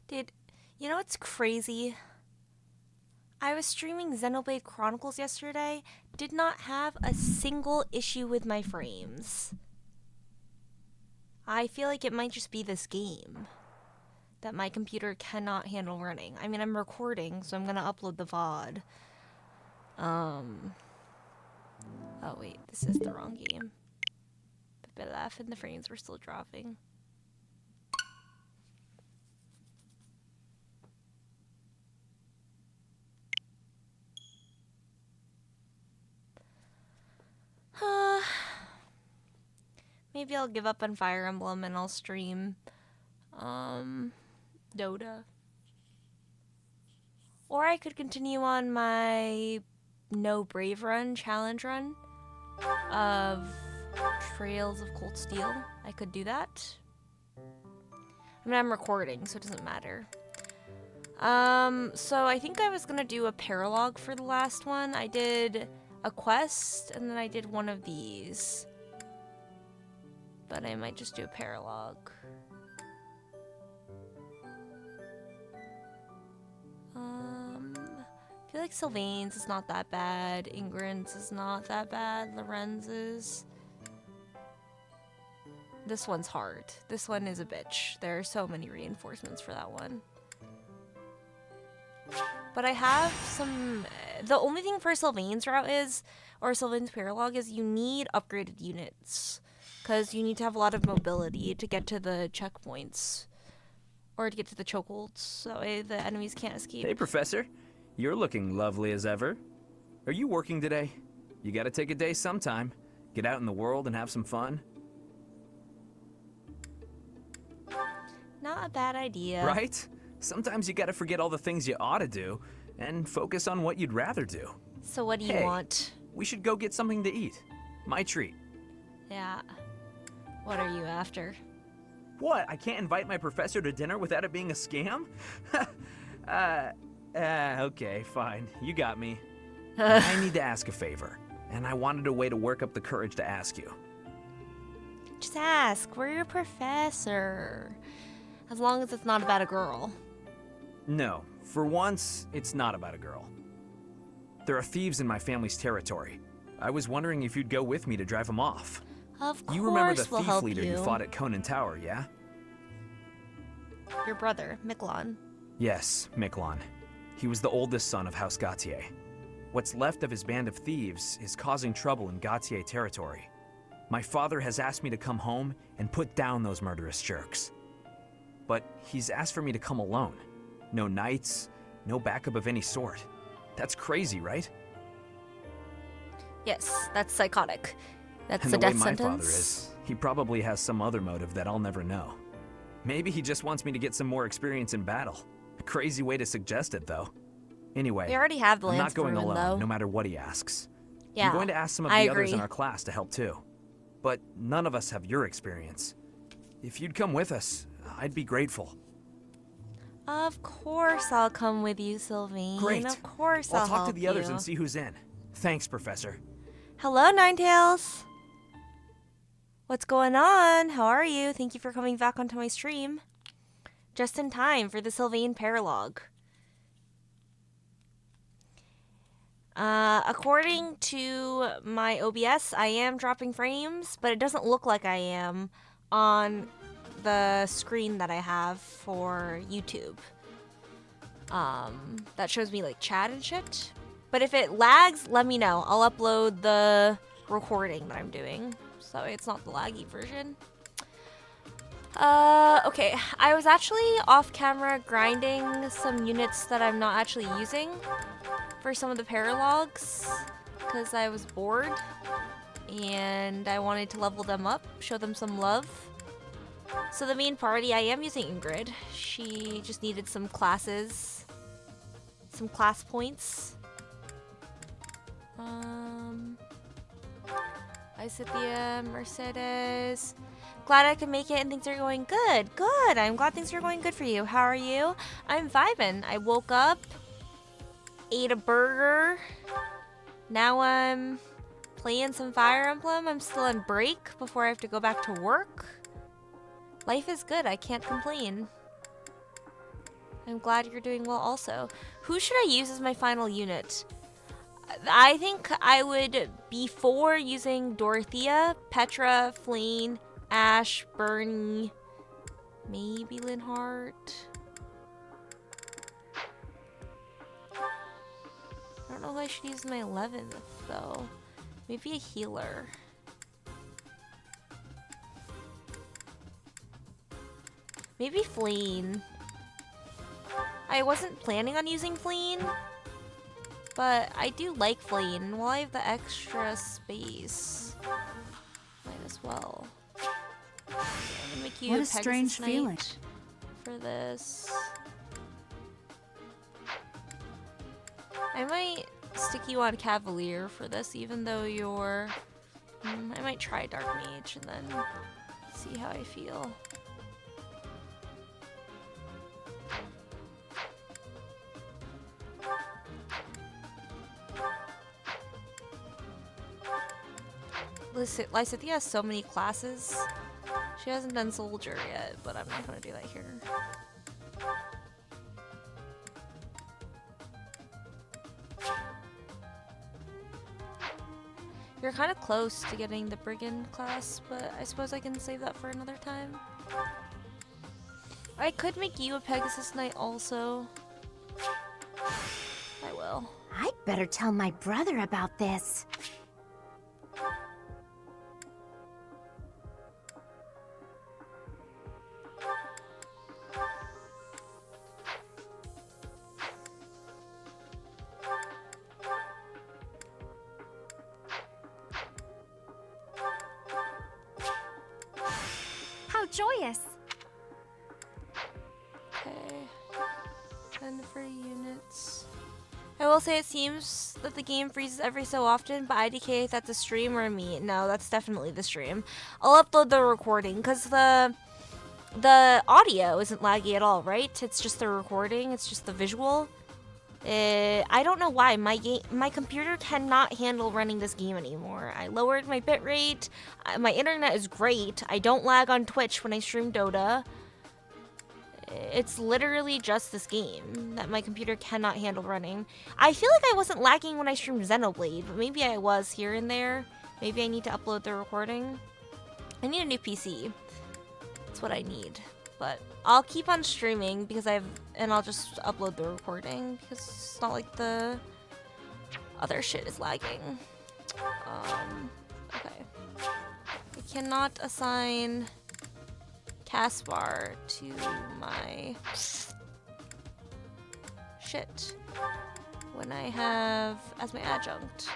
Dude, you know what's crazy? I was streaming Xenoblade Chronicles yesterday, did not have a single issue with my frames. I feel like it might just be this game that my computer cannot handle running. I mean, I'm recording, so I'm gonna upload the VOD. Oh wait, this is the wrong game. But laugh and the frames were still dropping. Maybe I'll give up on Fire Emblem and I'll stream Dota. Or I could continue on my No Brave Run challenge run of Trails of Cold Steel. I could do that. I mean, I'm recording, so it doesn't matter. So I think I was gonna do a paralog for the last one. I did a quest, and then I did one of these. But I might just do a paralog. I feel like Sylvain's is not that bad. Ingrid's is not that bad. Lorenz's. This one's hard. This one is a bitch. There are so many reinforcements for that one. But I have some... The only thing for Sylvain's route is, or Sylvain's paralog, is you need upgraded units. Because you need to have a lot of mobility to get to the checkpoints. Or to get to the chokeholds, so the enemies can't escape. Hey, Professor. You're looking lovely as ever. Are you working today? You gotta take a day sometime. Get out in the world and have some fun. Not a bad idea. Right? Sometimes you gotta forget all the things you ought to do and focus on what you'd rather do. So what do you Hey, want? We should go get something to eat. My treat. Yeah. What are you after? What? I can't invite my professor to dinner without it being a scam? Okay, fine. You got me. I need to ask a favor, and I wanted a way to work up the courage to ask you. Just ask. We're your professor. As long as it's not about a girl. No, for once, it's not about a girl. There are thieves in my family's territory. I was wondering if you'd go with me to drive them off. Of course You remember the we'll thief help leader you. you fought at Conan Tower, yeah? Your brother, Miklon. Yes, Miklon. He was the oldest son of House Gautier. What's left of his band of thieves is causing trouble in Gautier territory. My father has asked me to come home and put down those murderous jerks. But he's asked for me to come alone. No knights, no backup of any sort. That's crazy, right? Yes, that's psychotic. That's And a the way death my sentence. father is, he probably has some other motive that I'll never know. Maybe he just wants me to get some more experience in battle. A crazy way to suggest it, though. Anyway, We already have the I'm Lance not going Vermin, alone, though. no matter what he asks. Yeah, I'm going to ask some of I the others in agree. our class to help too. But none of us have your experience. If you'd come with us, I'd be grateful. Of course I'll come with you, Sylvain. Great. Of course I'll I'll talk help to the others you. and see who's in. Thanks, Professor. Hello, Ninetales. What's going on? How are you? Thank you for coming back onto my stream. Just in time for the Sylvain paralog. According to my OBS, I am dropping frames, but it doesn't look like I am on the screen that I have for YouTube. That shows me like chat and shit. But if it lags, let me know. I'll upload the recording that I'm doing, so it's not the laggy version. Okay. I was actually off camera grinding some units that I'm not actually using for some of the paralogs because I was bored and I wanted to level them up, show them some love. So the main party, I am using Ingrid. She just needed some classes, some class points. Isithia, Mercedes. Glad I could make it and things are going good. Good. I'm glad things are going good for you. How are you? I'm vibing. I woke up, ate a burger. Now I'm playing some Fire Emblem. I'm still on break before I have to go back to work. Life is good. I can't complain. I'm glad you're doing well also. Who should I use as my final unit? I think I would, before using Dorothea, Petra, Fleen, Ash, Bernie, maybe Linhardt. I don't know who I should use my 11th though. Maybe a healer. Maybe Fleen. I wasn't planning on using Fleen, but I do like Fleen. While I have the extra space, might as well. I'm gonna make you What a Pegasus strange Knight feeling. for this. I might stick you on Cavalier for this, even though you're... I might try Dark Mage and then see how I feel. Lysithea has so many classes. She hasn't done Soldier yet, but I'm not gonna do that here. You're kind of close to getting the Brigand class, but I suppose I can save that for another time. I could make you a Pegasus Knight also. I will. I'd better tell my brother about this. How joyous! Okay. 10 free units. I will say it seems that the game freezes every so often, but IDK, if that's a stream or me. No, that's definitely the stream. I'll upload the recording, because the audio isn't laggy at all, right? It's just the recording, it's just the visual. I don't know why my computer cannot handle running this game anymore. I lowered my bitrate. My internet is great. I don't lag on Twitch when I stream Dota. It's literally just this game that my computer cannot handle running. I feel like I wasn't lagging when I streamed Xenoblade, but maybe I was here and there. Maybe I need to upload the recording. I need a new PC. That's what I need. But I'll keep on streaming because and I'll just upload the recording because it's not like the other shit is lagging. Okay. I cannot assign Caspar to my shit when I have as my adjunct.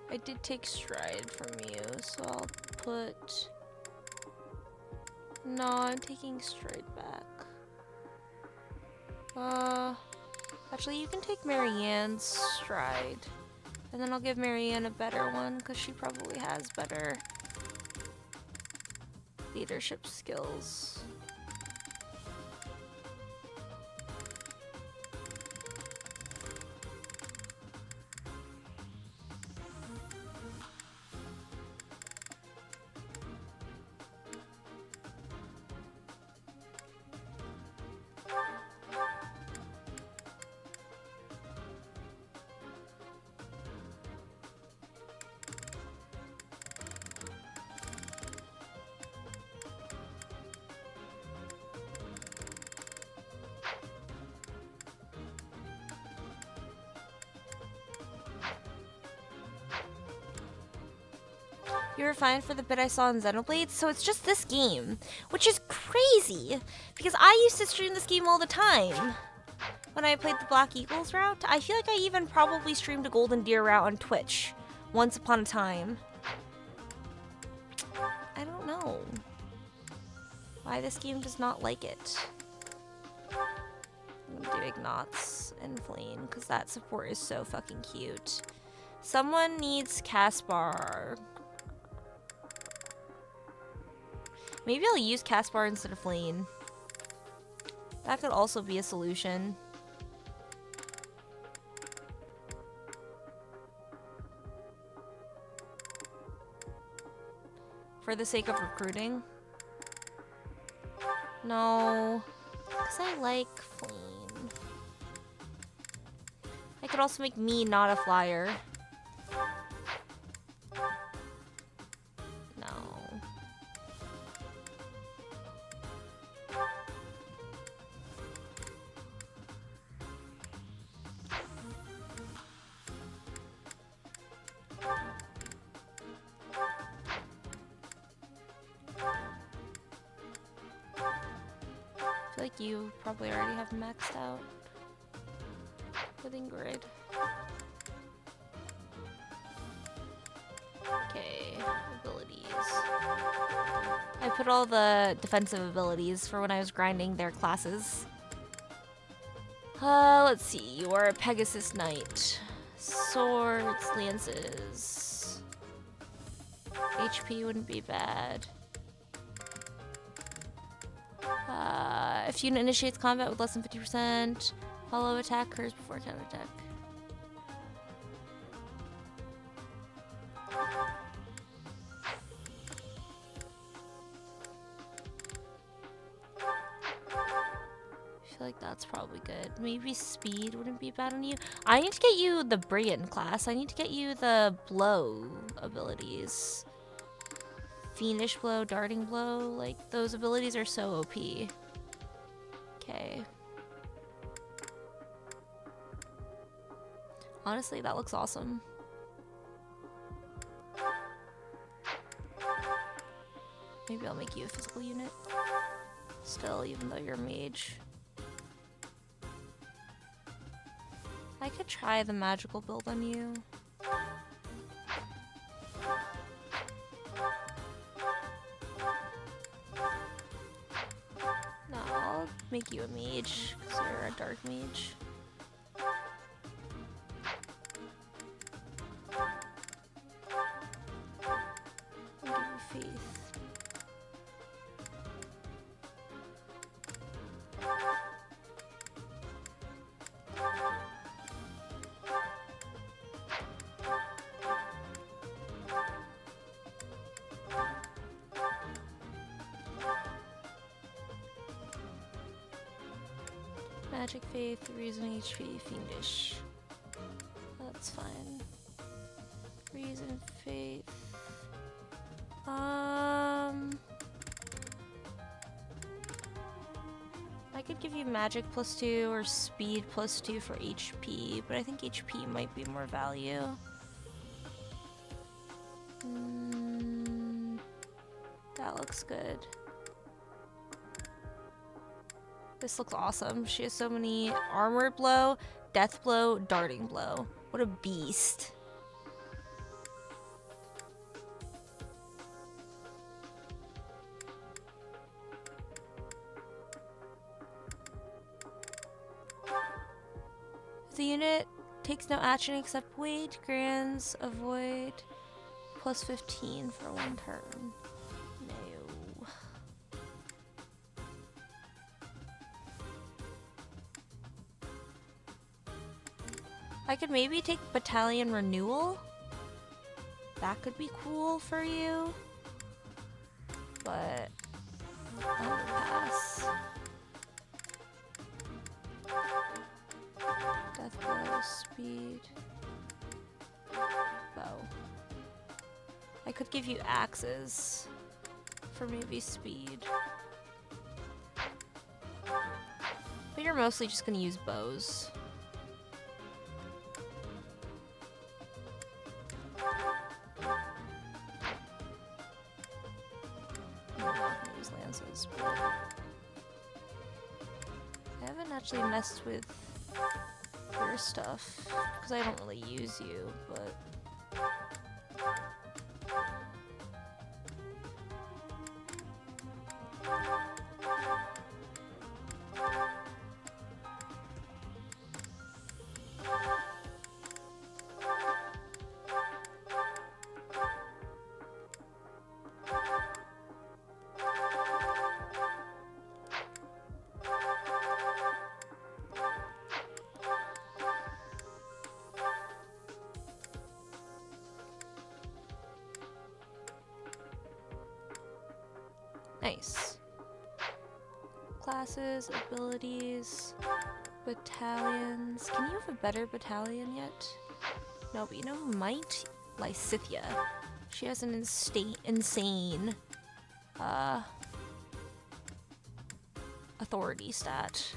I did take Stride from you, so I'll put... No, I'm taking Stride back. Actually, you can take Marianne's Stride. And then I'll give Marianne a better one, because she probably has better leadership skills. You were fine for the bit I saw in Xenoblade, so it's just this game, which is crazy, because I used to stream this game all the time. When I played the Black Eagles route, I feel like I even probably streamed a Golden Deer route on Twitch, once upon a time. I don't know why this game does not like it. I'm gonna do Ignatz and Fleen, because that support is so fucking cute. Someone needs Caspar. Maybe I'll use Caspar instead of Flane. That could also be a solution. For the sake of recruiting. No. Because I like Flame. I could also make me not a flyer. No. I feel like you probably already have maxed out within grid. Okay, abilities. I put all the defensive abilities for when I was grinding their classes. Let's see. You are a Pegasus Knight. Swords, lances. HP wouldn't be bad. If unit initiates combat with less than 50%, follow attack occurs before counterattack. I feel like that's probably good. Maybe speed wouldn't be bad on you. I need to get you the Brigand class. I need to get you the blow abilities. Fiendish blow, darting blow. Like, those abilities are so OP. Okay. Honestly, that looks awesome. Maybe I'll make you a physical unit. Still, even though you're a mage. I could try the magical build on you. No, I'll make you a mage, because you're a dark mage. I'll give you faith. Magic faith, reason HP, fiendish. That's fine. Reason faith. I could give you magic +2 or speed +2 for HP, but I think HP might be more value. That looks good. This looks awesome. She has so many armored blow, death blow, darting blow. What a beast. The unit takes no action except wait, grants, avoid, +15 for 1 turn. No. I could maybe take Battalion Renewal. That could be cool for you. But I'll pass. Death blow, speed, bow. I could give you axes for maybe speed. But you're mostly just gonna use bows. I'm not gonna use lances, but I haven't actually messed with your stuff because I don't really use you, but Nice. Classes, abilities, battalions. Can you have a better battalion yet? No, but you know who might? Lysithia. She has an insane authority stat.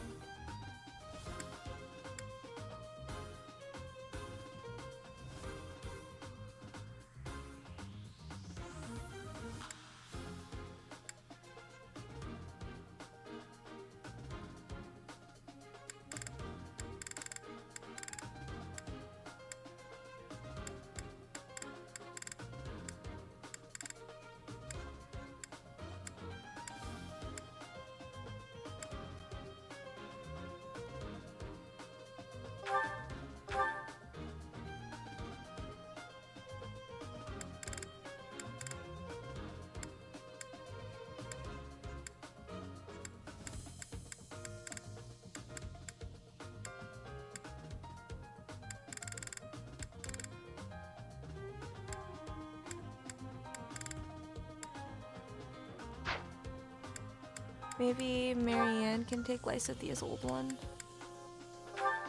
Maybe Marianne can take Lysithia's old one.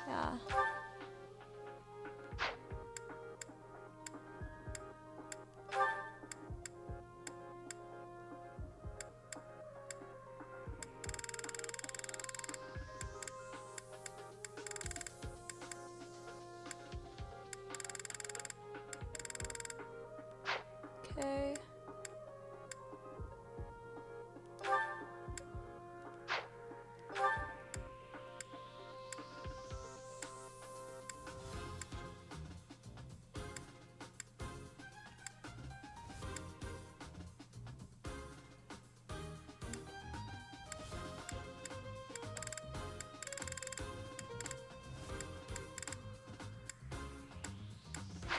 Yeah. Okay.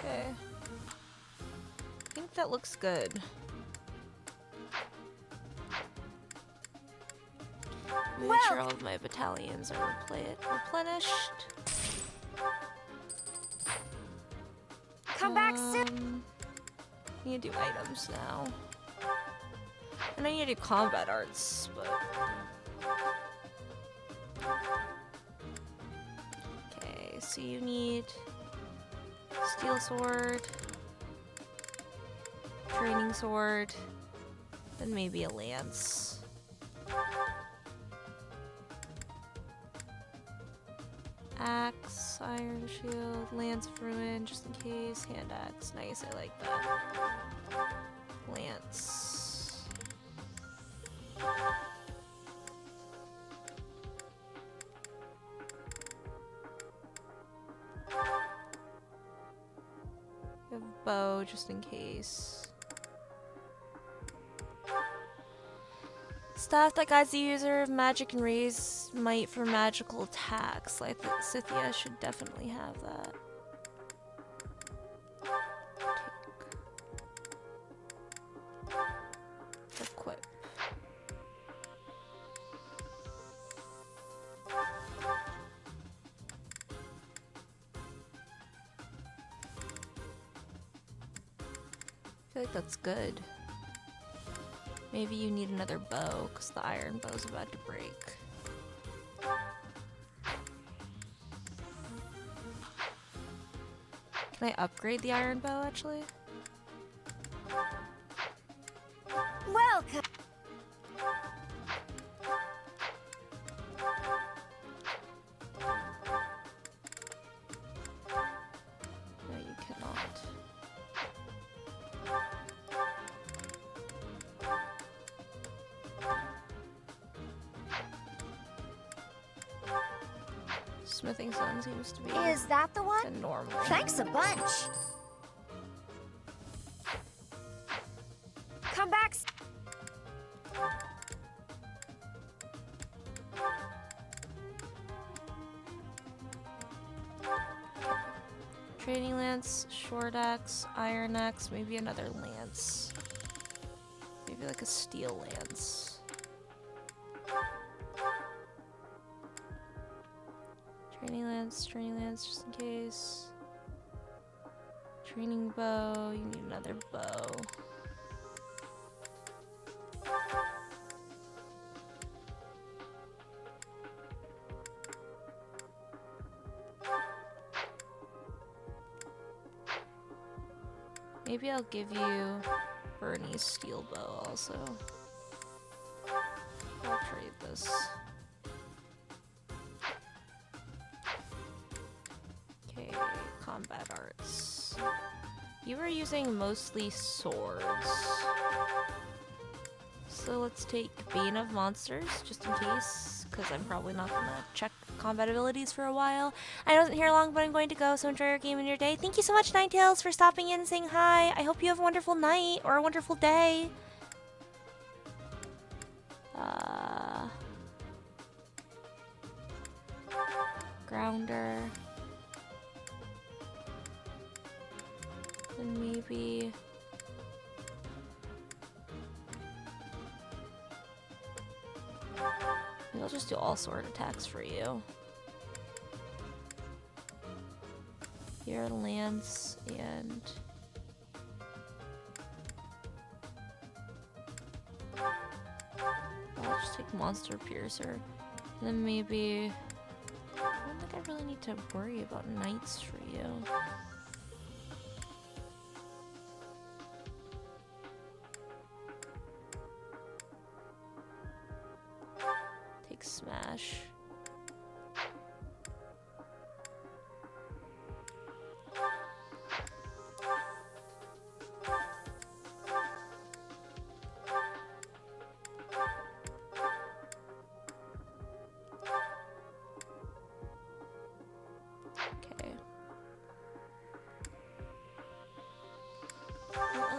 Okay. I think that looks good. Make sure all of my battalions are replenished. Come back soon. Need to do items now. And I need to do combat arts, but... Okay, so you need steel sword, training sword, then maybe a lance. Axe, iron shield, lance of ruin, just in case, hand axe, nice, I like that. Lance. You have bow, just in case. Staff that guides the user, magic and raise might for magical attacks. Like Scythia should definitely have that. Take. Equip. I feel like that's good. Maybe you need another bow, because the iron bow's about to break. Can I upgrade the iron bow, actually? Welcome. No, you cannot. Smithing stone seems to be Is that the one? normal. Thanks a bunch. Come back. Training lance, short axe, iron axe, maybe another lance. Maybe like a steel lance. Training lance, just in case. Training bow, you need another bow. Maybe I'll give you Bernie's steel bow also. I'll trade this. Okay, combat arts. You were using mostly swords. So let's take Bane of Monsters, just in case, because I'm probably not going to check combat abilities for a while. I wasn't here long, but I'm going to go, so enjoy your game and your day. Thank you so much, Ninetales, for stopping in and saying hi. I hope you have a wonderful night, or a wonderful day. Grounder. And maybe... Maybe I'll just do all sword attacks for you. Here, lance, and... I'll just take monster piercer. And then maybe... I don't think I really need to worry about knights for you. Take smash.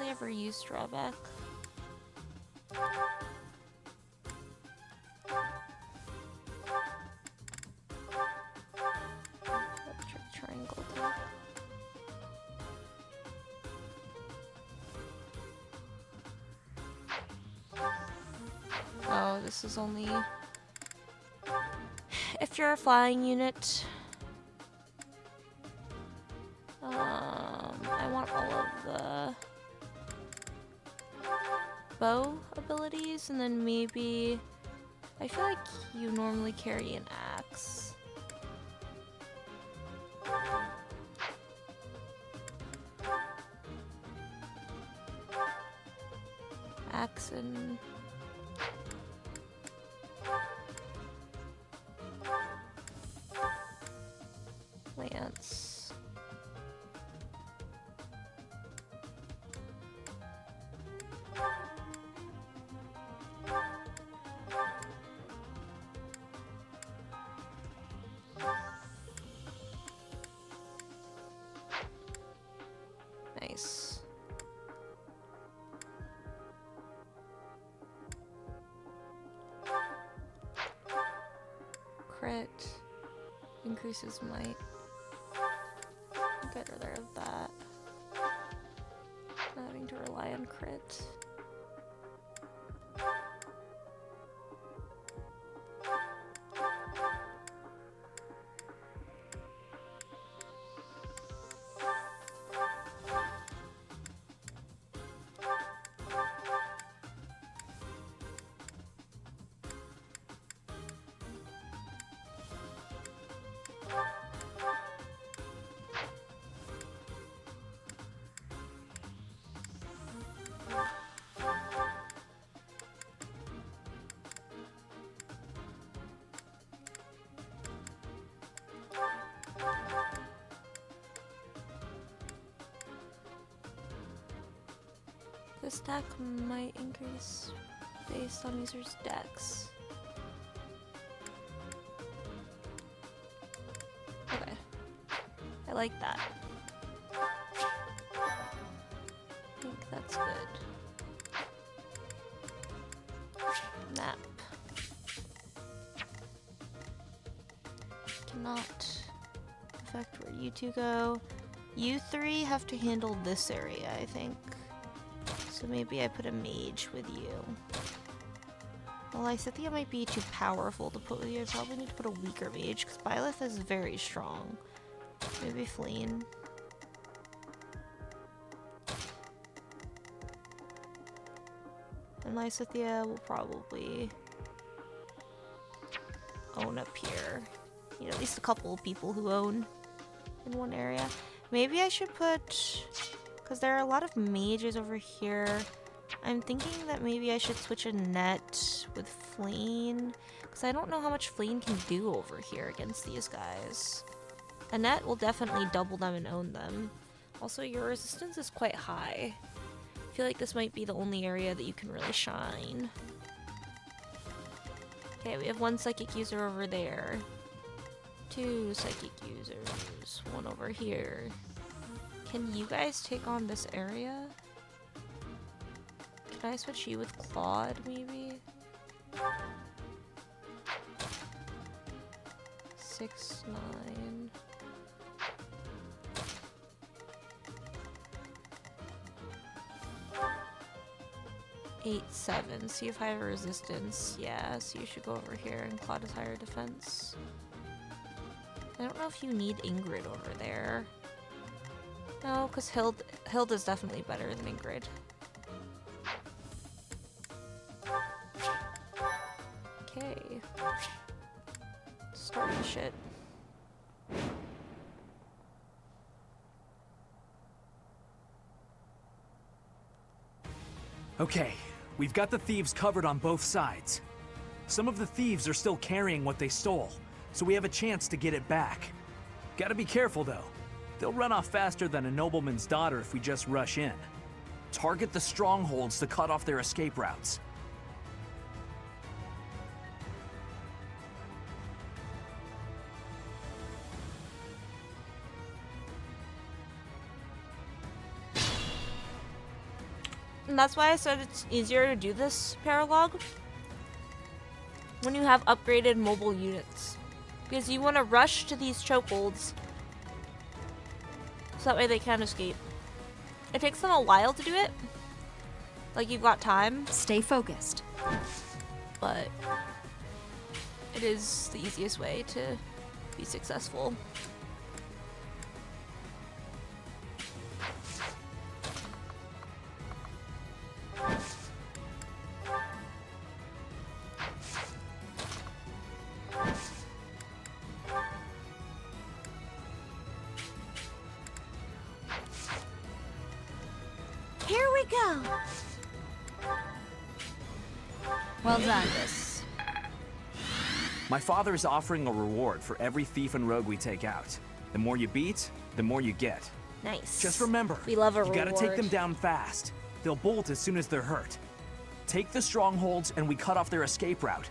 Ever use drawback? Triangle attack. Oh, this is only if you're a flying unit. I want all of the bow abilities, and then maybe I feel like you normally carry an axe. Axe and lance. Nice. Crit increases might. Get rid of that. Not having to rely on crit. This stack might increase based on user's dex. Okay. I like that. I think that's good. Map. Cannot affect where you two go. You three have to handle this area, I think. So maybe I put a mage with you. Well, Lysithea might be too powerful to put with you. I probably need to put a weaker mage, because Byleth is very strong. Maybe Fleen. And Lysithea will probably own up here. You know, at least a couple of people who own in one area. Maybe I should put Because there are a lot of mages over here. I'm thinking that maybe I should switch a net with Fleen. Because I don't know how much Fleen can do over here against these guys. A net will definitely double them and own them. Also, your resistance is quite high. I feel like this might be the only area that you can really shine. Okay, we have one psychic user over there. 2 psychic users. 1 over here. Can you guys take on this area? Can I switch you with Claude, maybe? 6, 9. Eight, 7. So you have higher resistance. Yeah, so you should go over here, and Claude has higher defense. I don't know if you need Ingrid over there. No, because Hilda's definitely better than Ingrid. Okay. Start the shit. Okay, we've got the thieves covered on both sides. Some of the thieves are still carrying what they stole, so we have a chance to get it back. Gotta be careful though. They'll run off faster than a nobleman's daughter if we just rush in. Target the strongholds to cut off their escape routes. And that's why I said it's easier to do this paralog when you have upgraded mobile units. Because you want to rush to these chokeholds so that way they can't escape. It takes them a while to do it. Like, you've got time. Stay focused. But it is the easiest way to be successful. Here we go. Well done. My father is offering a reward for every thief and rogue we take out. The more you beat, the more you get. Nice. Just remember, We love a you gotta take reward. them down fast. They'll bolt as soon as they're hurt. Take the strongholds and we cut off their escape route.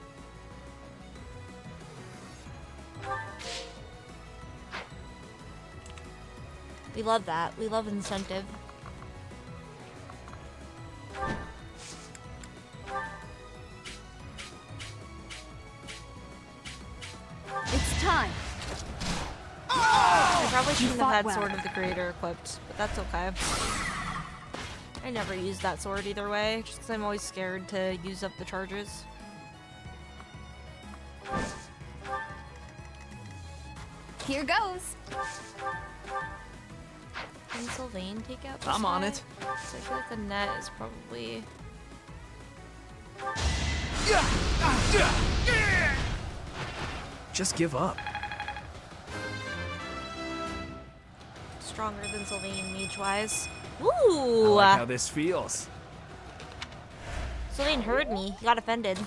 We love that. We love incentive. It's time. I probably shouldn't have fought had well. Sword of the Creator equipped, but that's okay. I never used that sword either way, just because I'm always scared to use up the charges. Here goes. Can Sylvain take out this I'm on guy? it. So I feel like the net is probably... Just give up. stronger than Sylvain mage-wise. I Ooh! like how this feels. Sylvain heard me. He got offended.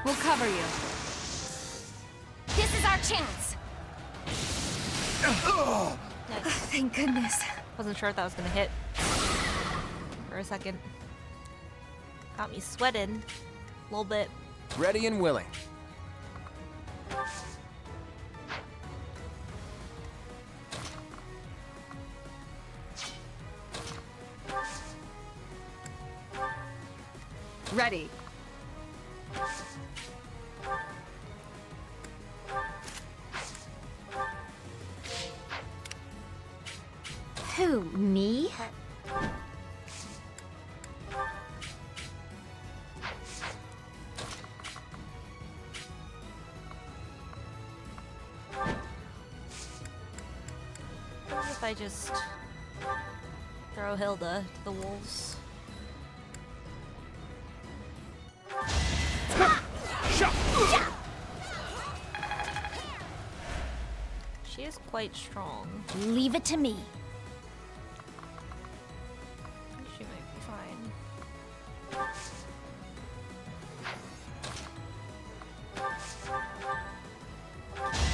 We'll cover you. This is our chance. Nice. Thank goodness. Wasn't sure if that was gonna hit. For a second. Got me sweating. A little bit. Ready and willing. Ready. Who, me? What if I just throw Hilda to the wolves? She is quite strong. Leave it to me. She might be fine.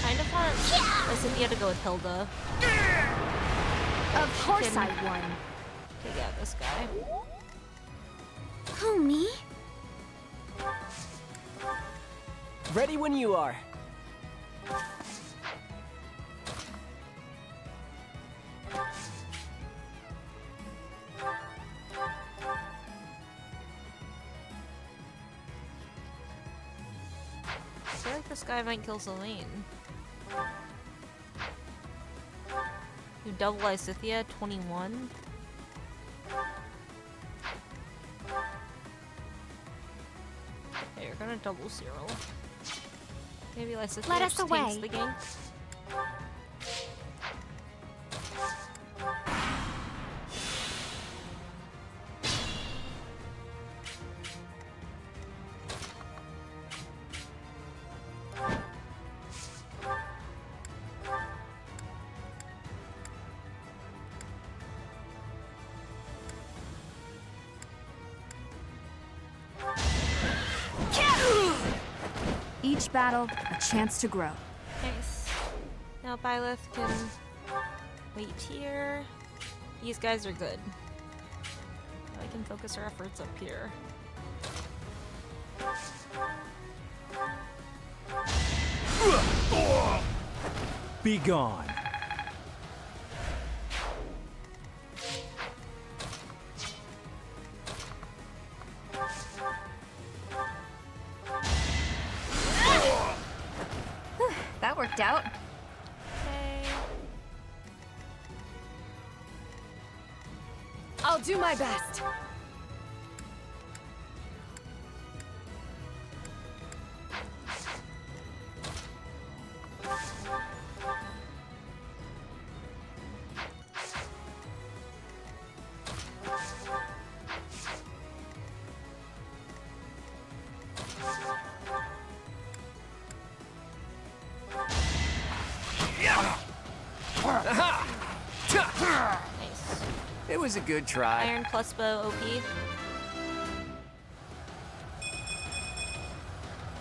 Kind of want Cynthia to go with Hilda. Of course can- I won. Take out this guy. Who, me? Ready when you are. I feel like this guy might kill Celine. You double Lysithia, 21. Okay, you're gonna double Cyril. Maybe Lysithia Let us just takes away. the gank. Each battle, a chance to grow. Nice. Now Byleth can wait here. These guys are good. I can focus our efforts up here. Be gone. That worked out. Okay. I'll do my best. Nice. It was a good try. Iron plus bow OP.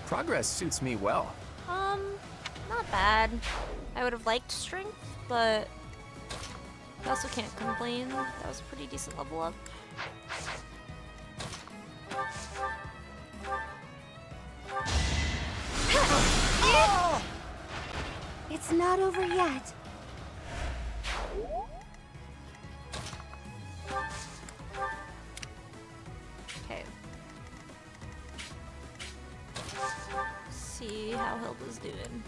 Progress suits me well. Not bad. I would have liked strength, but I also can't complain. That was a pretty decent level up. It's not over yet. Okay. See how Hilda's doing.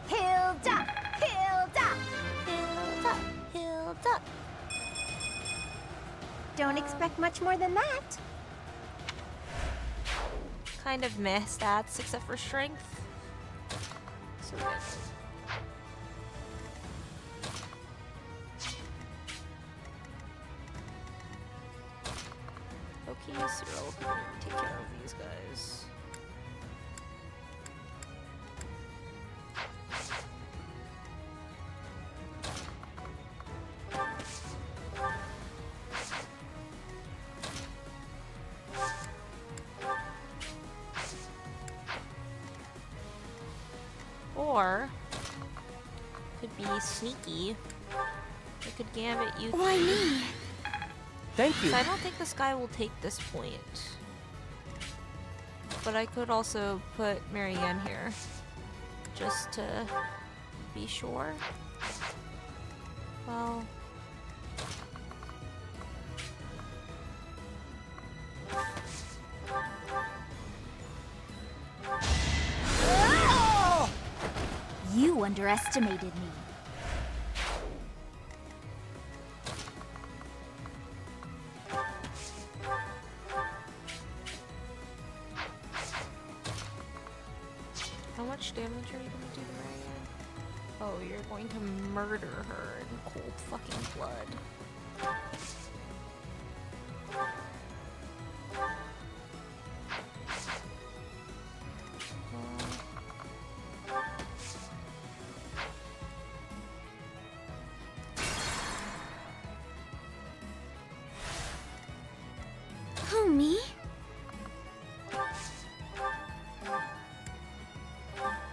Hilda! Hilda! Hilda, Hilda. Don't expect much more than that. Kind of meh stats except for strength. So good. Okay, Cyril can take care of these guys. Or could be sneaky. I could gambit you. Why me? Thank you. So I don't think this guy will take this point. But I could also put Marianne here. Just to be sure. Well. You underestimated me. How much much damage are you gonna do to Marianne? Oh, you're going to murder her in cold fucking blood. Who, me?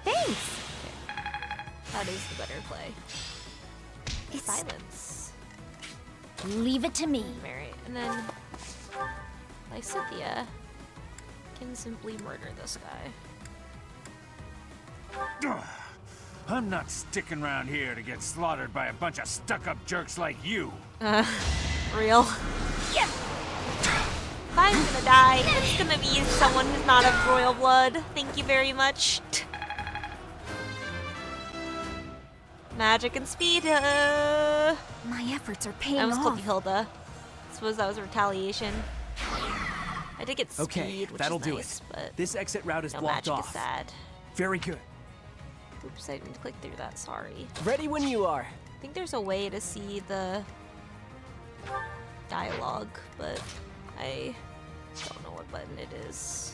Thanks. That is the better play. It's Silence. Leave it to me. Mary, and then Lysithea can simply murder this guy. I'm not sticking around here to get slaughtered by a bunch of stuck-up jerks like you. Real. If I'm gonna die, it's gonna be someone who's not of royal blood. Thank you very much. Magic and speed. My efforts are paying I almost called off. you Hilda. Suppose that was a retaliation. I did get speed, Okay, which that'll is do nice, it. but This exit route is no blocked magic off. is sad. Very good. Oops, I didn't click through that. Sorry. Ready when you are. I think there's a way to see the dialogue, but I don't know what button it is.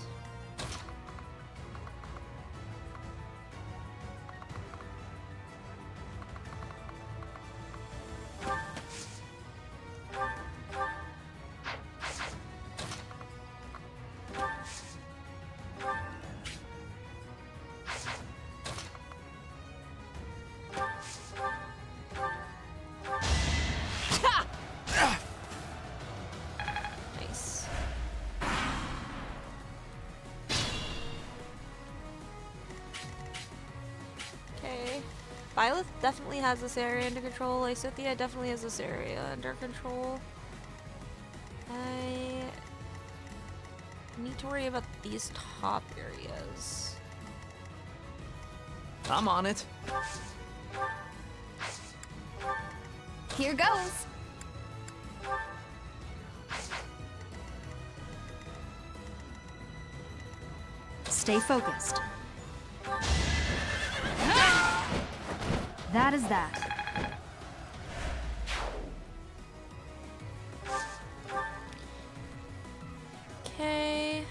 Nice. Okay. Violet definitely has this area under control. Lysithea definitely has this area under control. I need to worry about these top areas. I'm on it. Here goes. Stay focused. That is that. Okay.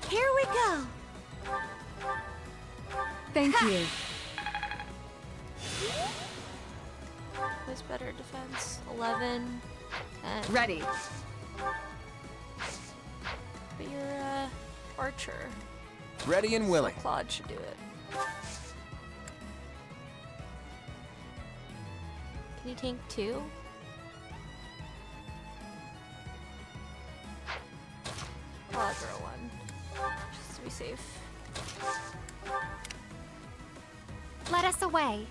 Here we go. Thank you. Who's better defense? 11, 10. Ready. But you're archer. Ready and willing. Claude should do it. Can you tank 2? I'll throw 1. Just to be safe. Let us away.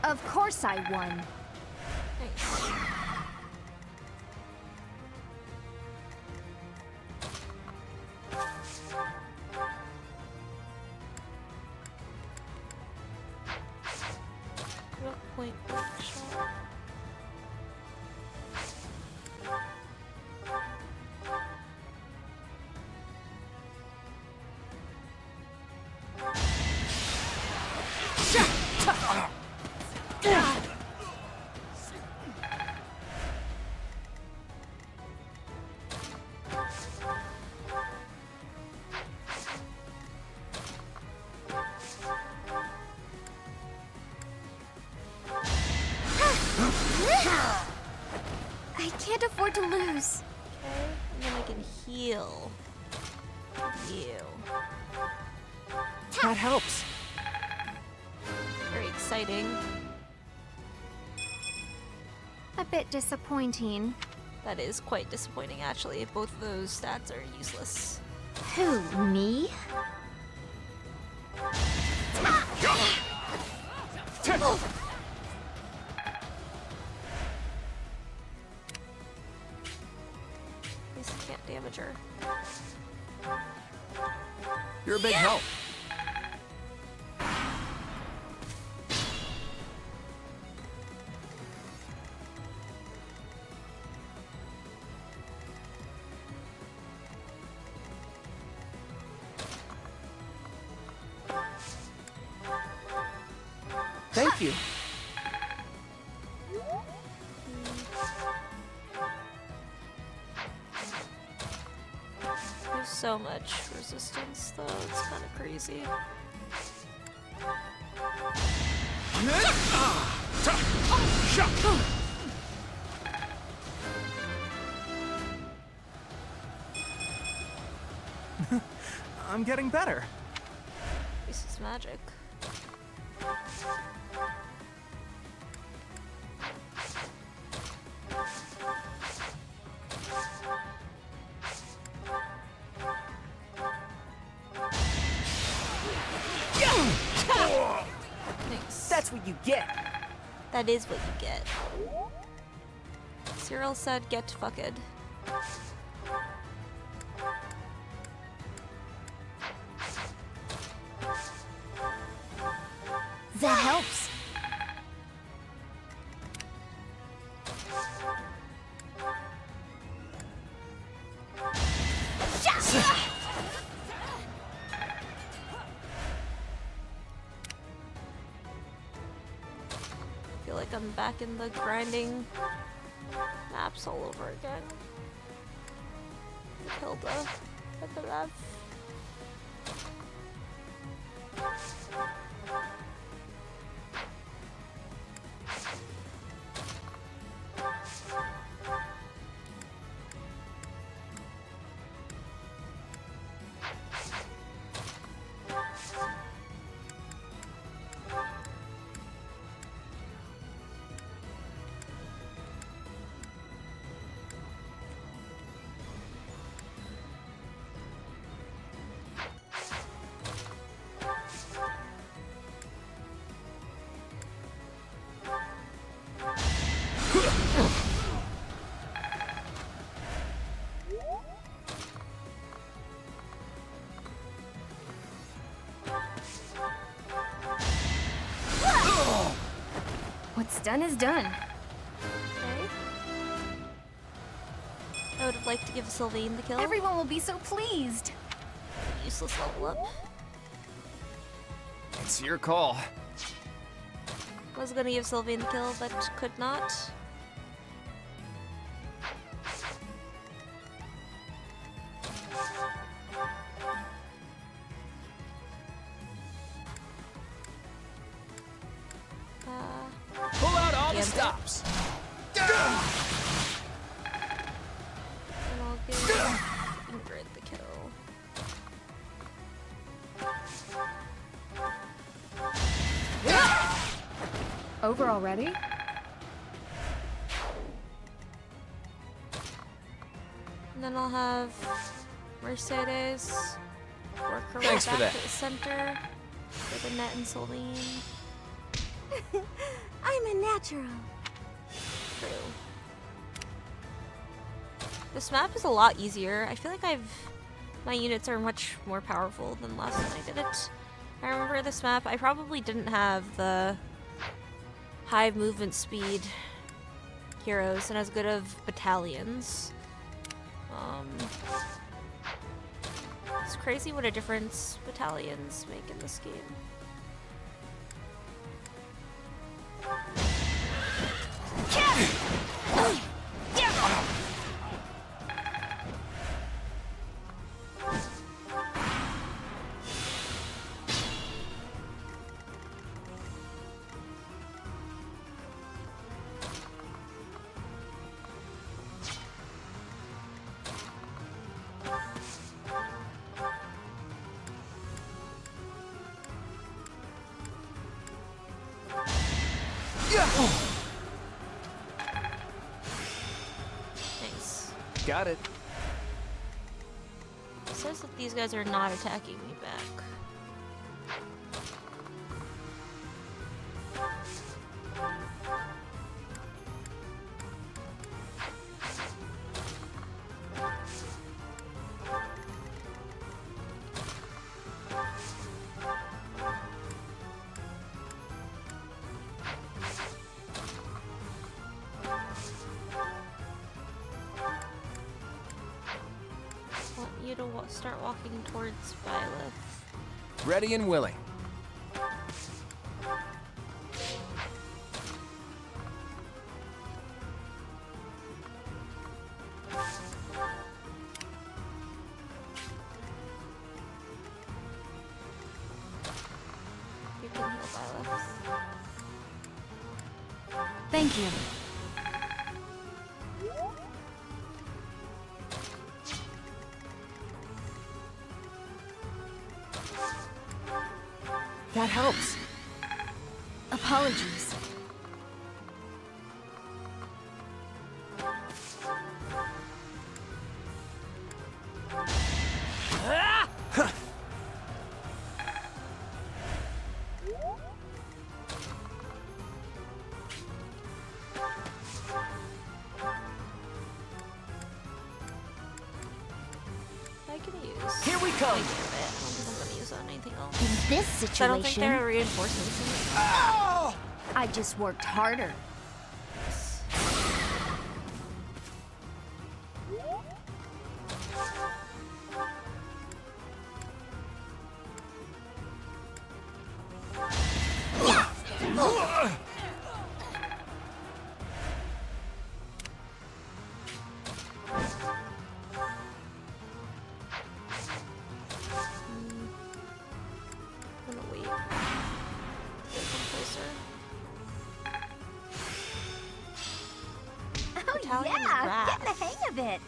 Of course I won. Nice. What point blank shot? I can't afford to lose. Okay, and then I can heal you. That helps. Very exciting. A bit disappointing. That is quite disappointing, actually. Both of those stats are useless. Who, me? You're a big help. Thank you. There's so much resistance, though. It's kind of crazy. I'm getting better. This is magic. Thanks. That's what you get. That is what you get. Cyril said, "Get fucked." That helps. I feel like I'm back in the grinding maps all over again. Hilda at the left. What's done is done. Okay. I would have liked to give Sylvain the kill. Everyone will be so pleased. Useless level up. It's your call. Was gonna give Sylvain the kill, but could not. Pull out all the Gambit. stops. And I'll give Ingrid the kill. Over already? And then I'll have Mercedes work her way Thanks for back that. to the center for the net and Celine. I'm a natural. True. This map is a lot easier. I feel like my units are much more powerful than last time I did it. I remember this map, I probably didn't have the high movement speed heroes and as good of battalions. It's crazy what a difference battalions make in this game. Thanks. Got it. It says that these guys are not attacking me back. Start walking towards Byleth. Ready and willing. You can heal Byleth. Thank you. That helps. Apologies. I can use. Here we I come. damn it. I don't think I'm gonna use that on anything else. In this I don't think situation, there are reinforcements. I just worked harder. I'm gonna wait. Get them closer. Oh Italian yeah, wrath. get the hang of it.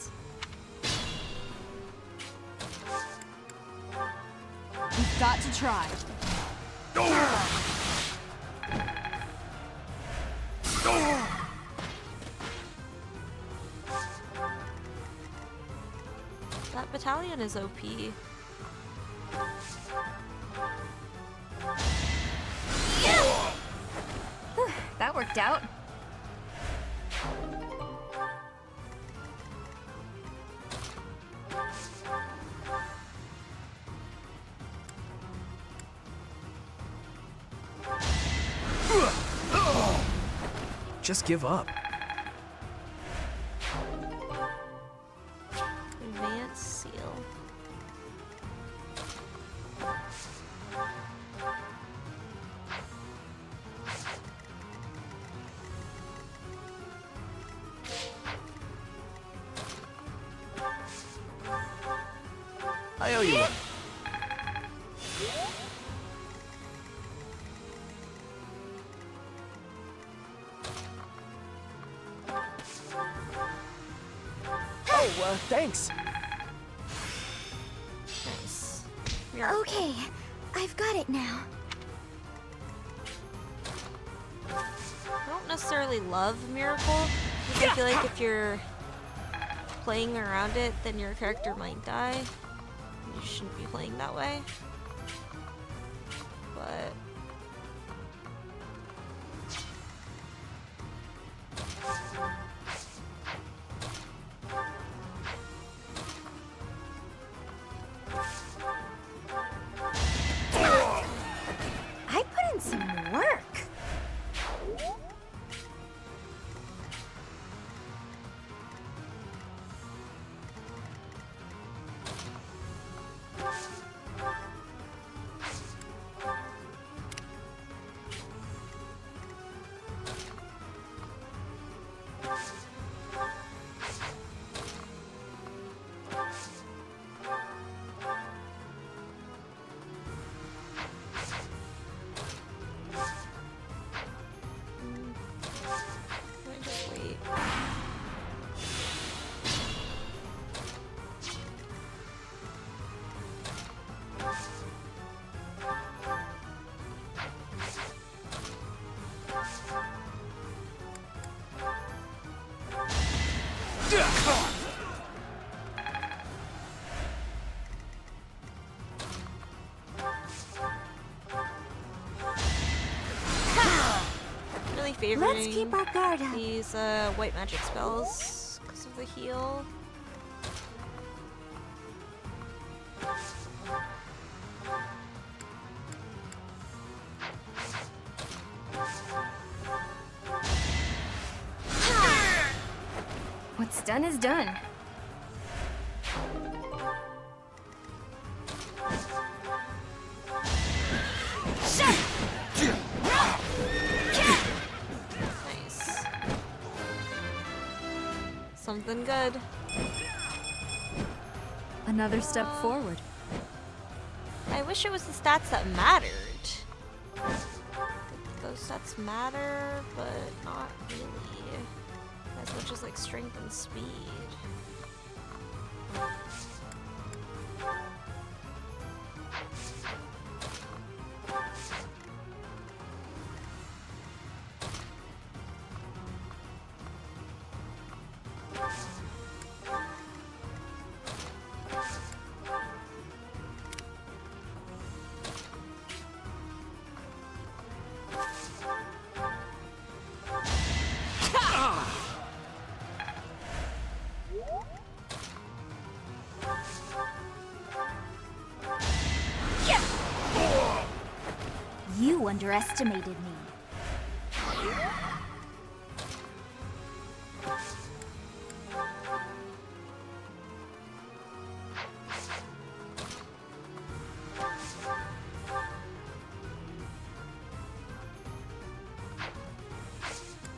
You've got to try. That battalion is OP. That worked out. Just give up. Advanced seal. I owe you one. Oh, thanks. Nice. Miracle. Okay, I've got it now. I don't necessarily love Miracle, because I feel like if you're playing around it, then your character might die. You shouldn't be playing that way. But I put in some work. I just wait. Really favoring Let's keep our guard up. these white magic spells because of the heal. What's done is done. something good. Another step forward. I wish it was the stats that mattered. Those stats matter, but not really. As much as like strength and speed. You underestimated me.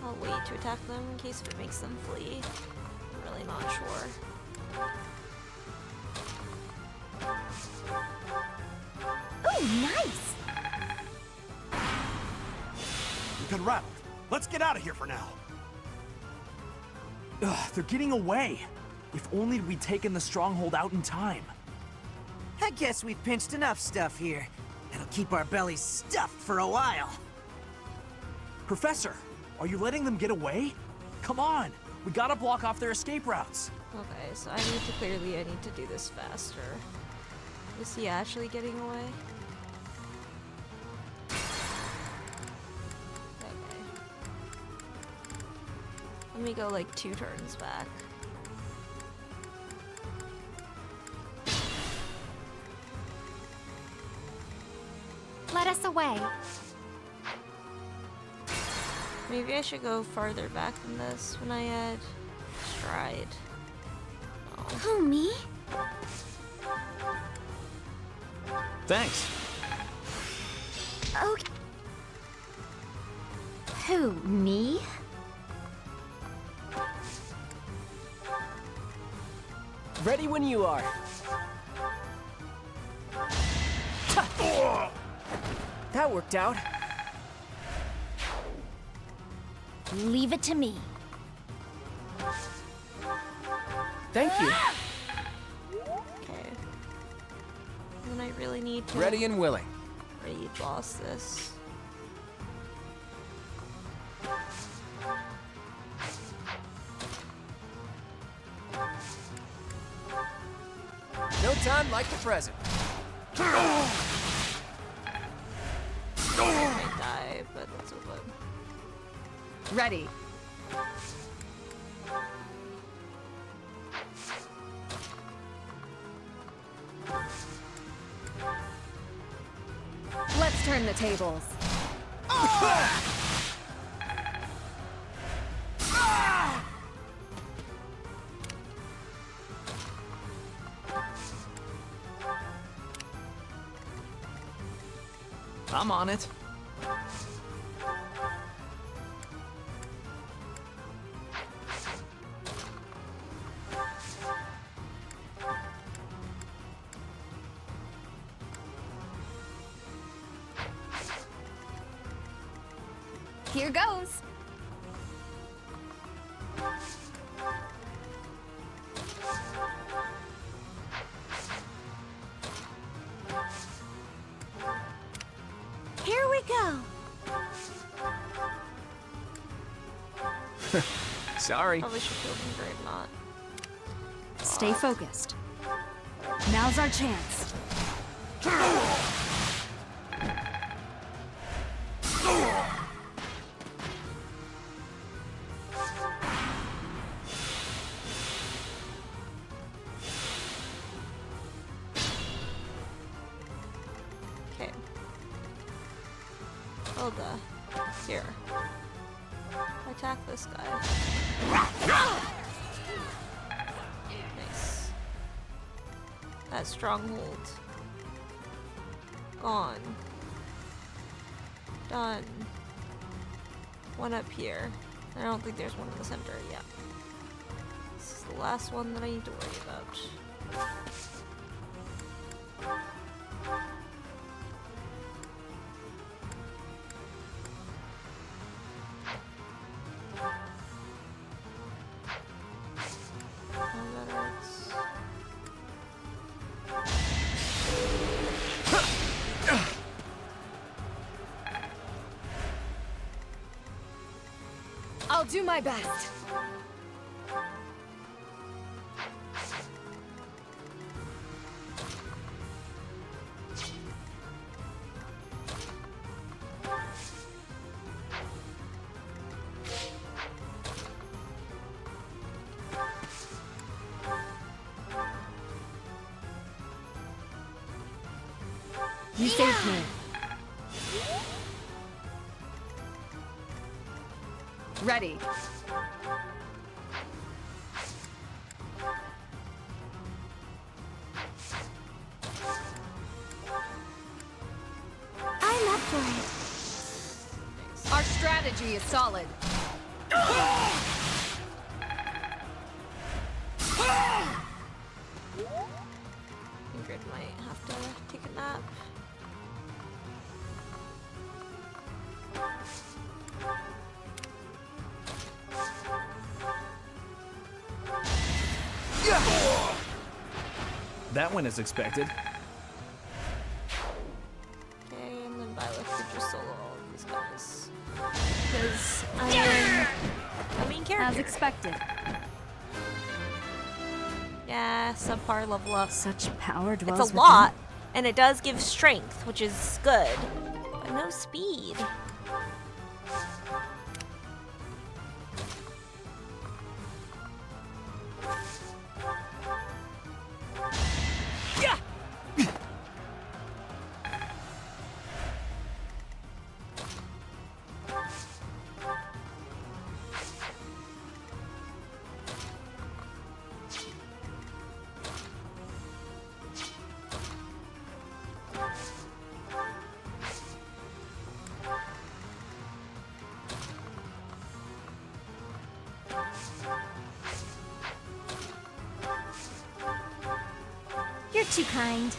I'll wait to attack them in case it makes them flee. I'm really not sure. Ooh, nice! You got rattled. Let's get out of here for now. Ugh, they're getting away. If only we'd taken the stronghold out in time. I guess we've pinched enough stuff here. It'll keep our bellies stuffed for a while. Professor, are you letting them get away? Come on, we gotta block off their escape routes. Okay, so I need to do this faster. Is he actually getting away? Okay. Let me go like 2 turns back. Let us away. Maybe I should go farther back than this when I add stride. Oh. Who, me? Thanks. Okay. Who, me? Ready when you are. That worked out. Leave it to me. Thank you. Okay. And then I really need to Ready and willing. raid boss this. No time like the present. I might die, but that's okay. Ready. Let's turn the tables. I'm on it. Here goes. Here we go. Sorry. Probably should kill him great not. Stay focused. Now's our chance. Okay. Hold here. Attack this guy. Nice. That stronghold. Gone. Done. One up here. I don't think there's one in the center yet. This is the last one that I need to worry about. I'll do my best. You saved me. Ready. I'm up for it. Our strategy is solid. Ingrid might have to take a nap. That went as expected. Okay, and then Violet could just solo all of these guys. Because I am a main character. As expected. Yeah, subpar level up. Such power dwells It's a within. lot, and it does give strength, which is good, but no speed. You're too kind.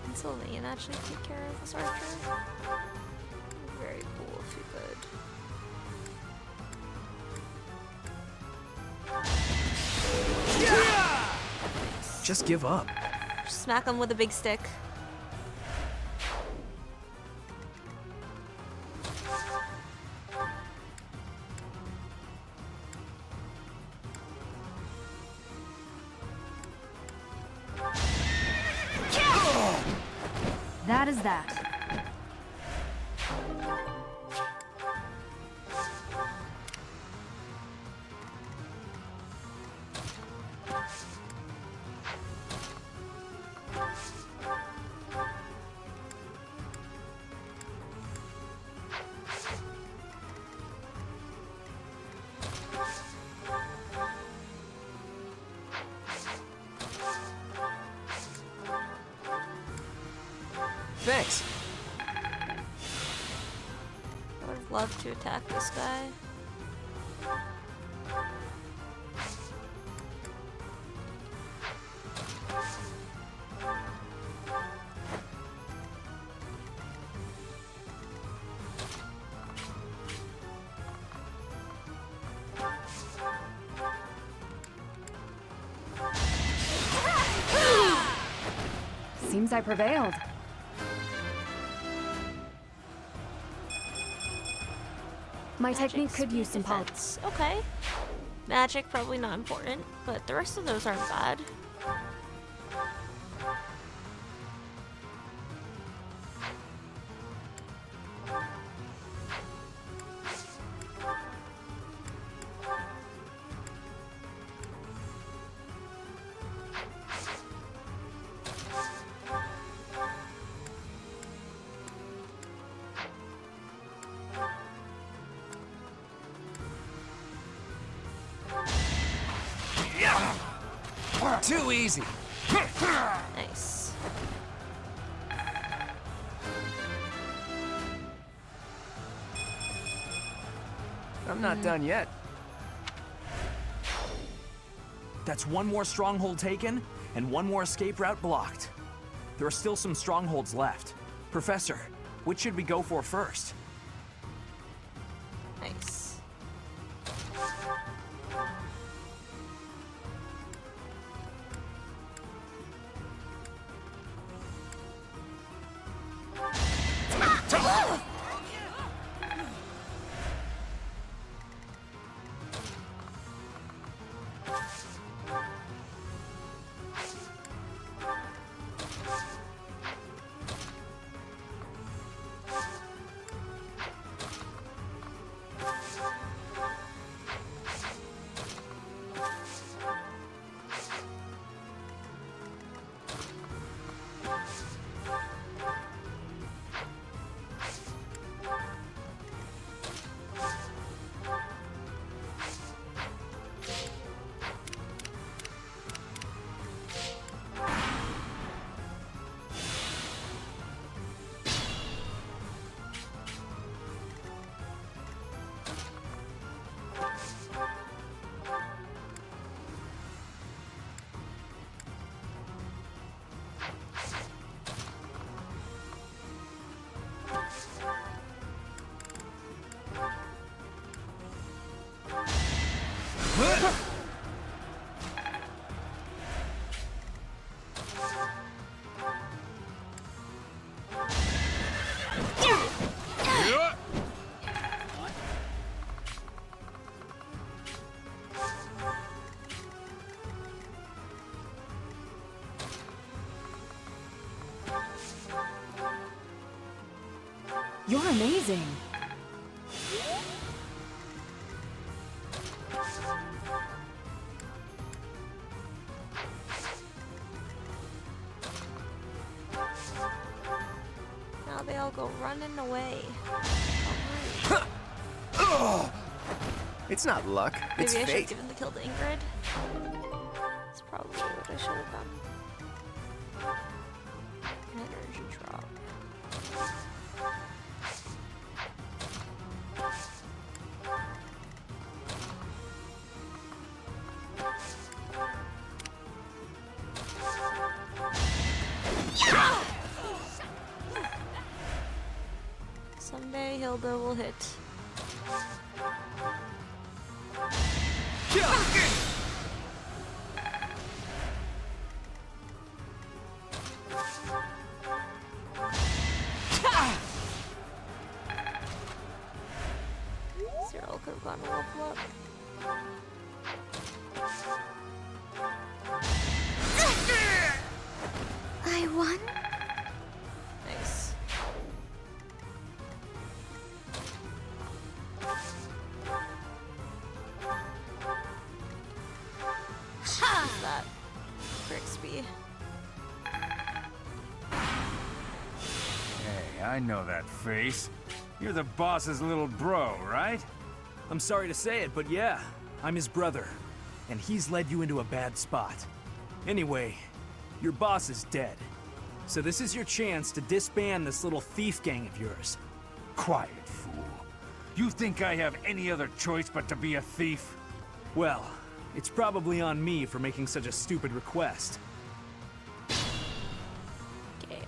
Can Sylvain actually take care of this archer? Very cool if you could. Just give up. Just smack him with a big stick. That is that. Thanks. I would have loved to attack this guy. Seems I prevailed. My technique could use some polish. defense. Okay. Magic, probably not important, but the rest of those aren't bad. Too easy. Nice. I'm not done yet. That's one more stronghold taken, and one more escape route blocked. There are still some strongholds left. Professor, which should we go for first? Nice. You're amazing. Now they all go running away. It's not luck, Maybe it's I should have fate. given the kill to Ingrid. That's probably what I should have done. Energy drop. Someday Hilda will hit. Cyril could have gotten a level up. I won? Nice. What's that? Brixby. Hey, I know that face. You're the boss's little bro, right? I'm sorry to say it, but yeah, I'm his brother. And he's led you into a bad spot. Anyway, your boss is dead. So this is your chance to disband this little thief gang of yours. Quiet, fool. You think I have any other choice but to be a thief? Well, it's probably on me for making such a stupid request. Okay.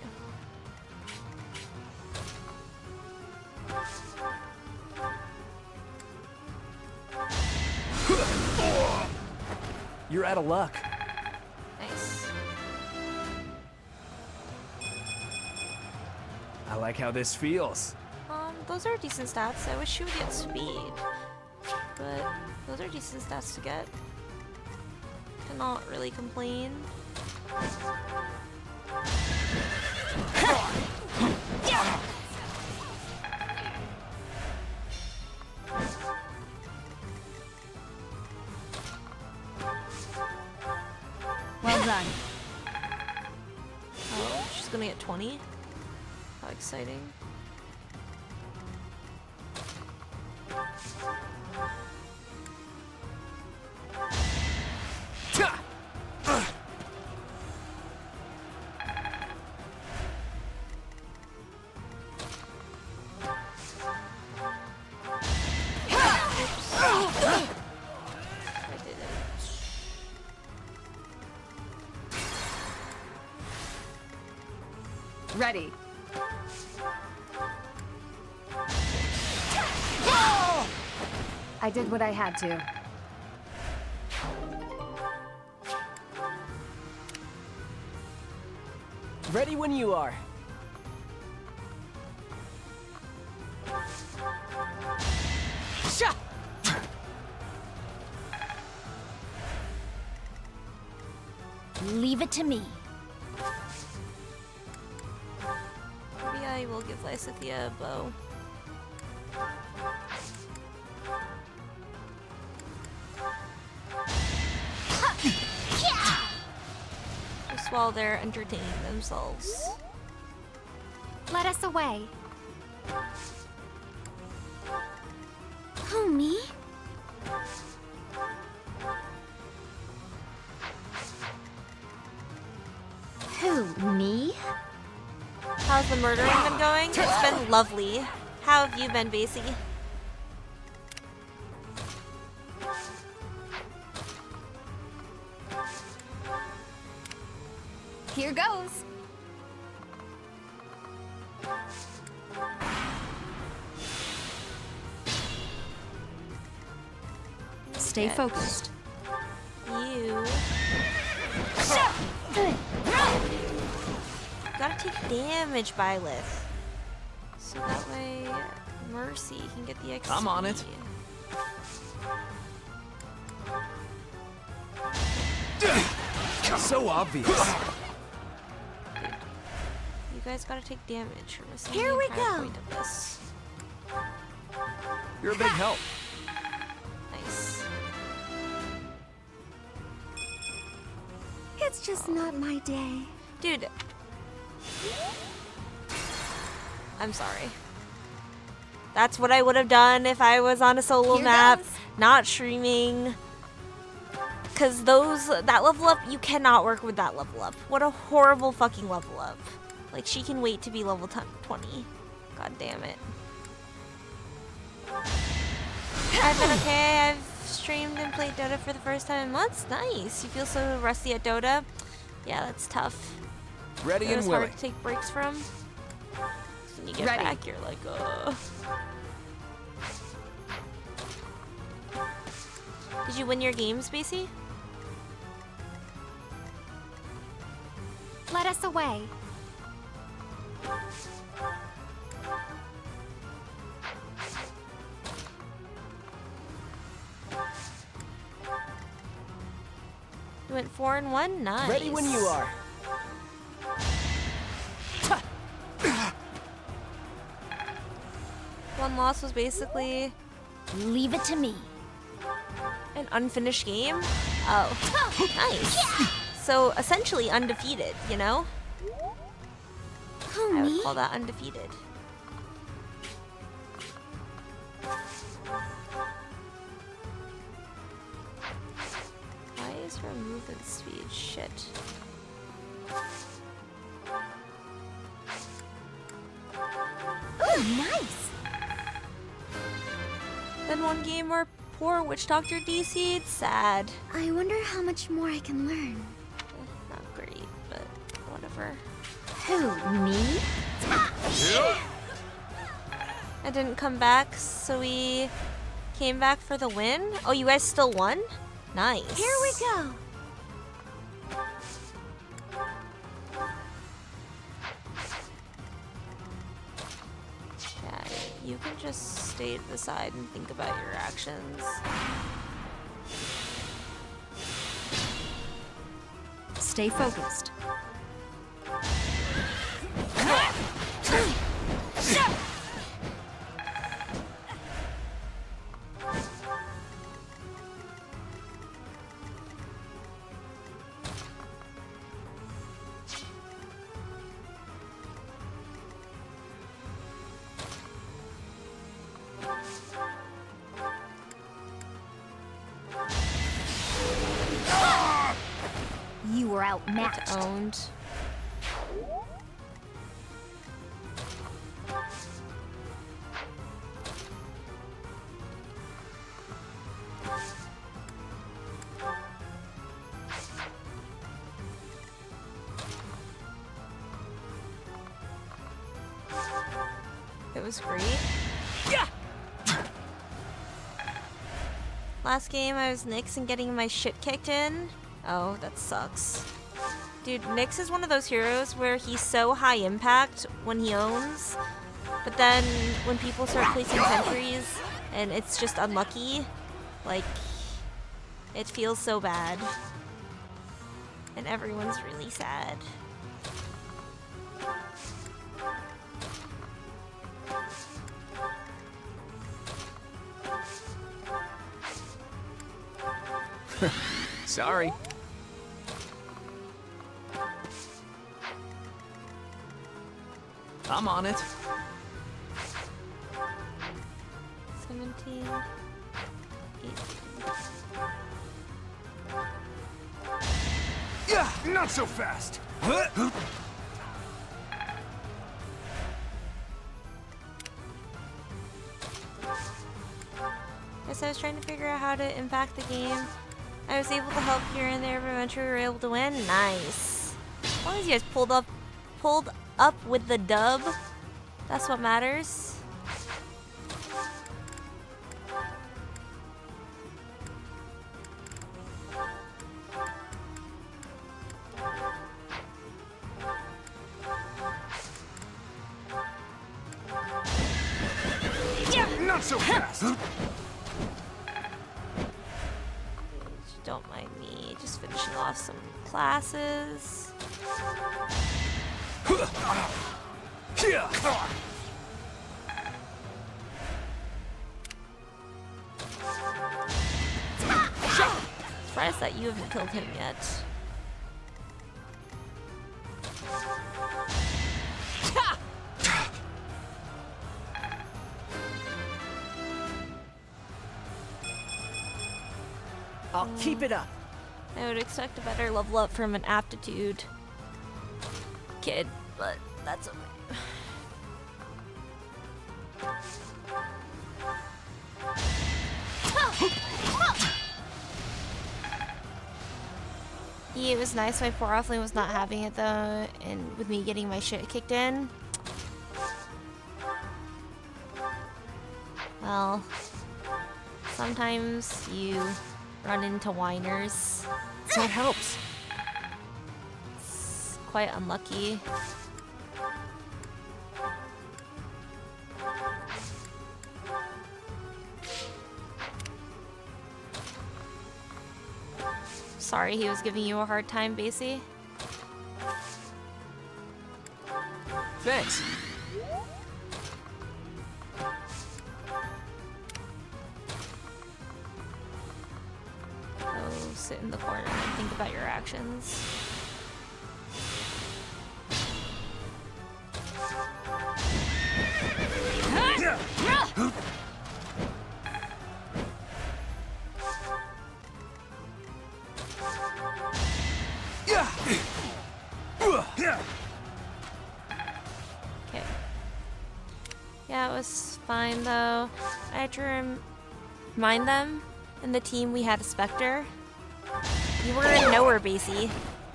You're out of luck. Nice. I like how this feels. Those are decent stats. I wish she would get speed. But those are decent stats to get. Cannot really complain. Well done. Oh, she's gonna get 20. How exciting. Ready. I did what I had to. Ready when you are. Sha! Leave it to me. Maybe I will give Lysithea a bow. Just while they're entertaining themselves. Let us away. Who, me? Who, me? How's the murdering been going? It's been lovely. How have you been, Basie? Here goes. Stay focused. You gotta take damage, Byleth. So that way Mercy can get the XP. I'm on it. So obvious. You guys gotta take damage for missing Here the we entire go. point of this. You're a big help. Nice. It's just not my day. Dude. I'm sorry. That's what I would have done if I was on a solo Here map, goes. not streaming. Cause that level up, you cannot work with that level up. What a horrible fucking level up. Like, she can wait to be level 20. God damn it. I've been okay. I've streamed and played Dota for the first time in months. Nice. You feel so rusty at Dota? Yeah, that's tough. Ready and It's willing. hard to take breaks from. When you get Ready. back, you're like, ugh. Did you win your games, Basie? Let us away. You went 4-1? Nice. Ready when you are. One loss was basically Leave it to me. an unfinished game. Oh, nice. So essentially undefeated, you know? Who, I would me? call that undefeated. Why is her movement speed shit? Ooh, nice. Then one game where poor Witch Doctor DC'd. Sad. I wonder how much more I can learn. Not great, but whatever. Who, me? I didn't come back, so we came back for the win. Oh, you guys still won? Nice. Here we go. Yeah, you can just stay to the side and think about your actions. Stay focused. You were outmatched. Owned. It was great. Last game I was Nyx and getting my shit kicked in. Oh, that sucks. Dude, Nyx is one of those heroes where he's so high impact when he owns, but then when people start placing sentries and it's just unlucky, like, it feels so bad. And everyone's really sad. Sorry. I'm on it. 17, 18. Yeah, not so fast. Guess I was trying to figure out how to impact the game. I was able to help here and there, but eventually we were able to win. Nice. As long as you guys pulled up with the dub, that's what matters. Not so fast. Don't mind me, just finishing off some classes. Surprised that you haven't killed him yet. I'll keep it up. I would expect a better level up from an aptitude kid, but that's okay. Yeah, it was nice. My poor offlane was not having it though, and with me getting my shit kicked in. Well, sometimes you run into whiners. That helps. It's quite unlucky. Sorry he was giving you a hard time, Basie. Thanks. Go sit in the corner and think about your actions. Okay. Yeah, it was fine though. I had to remind them in the team we had a Spectre. You were a knower, Basie.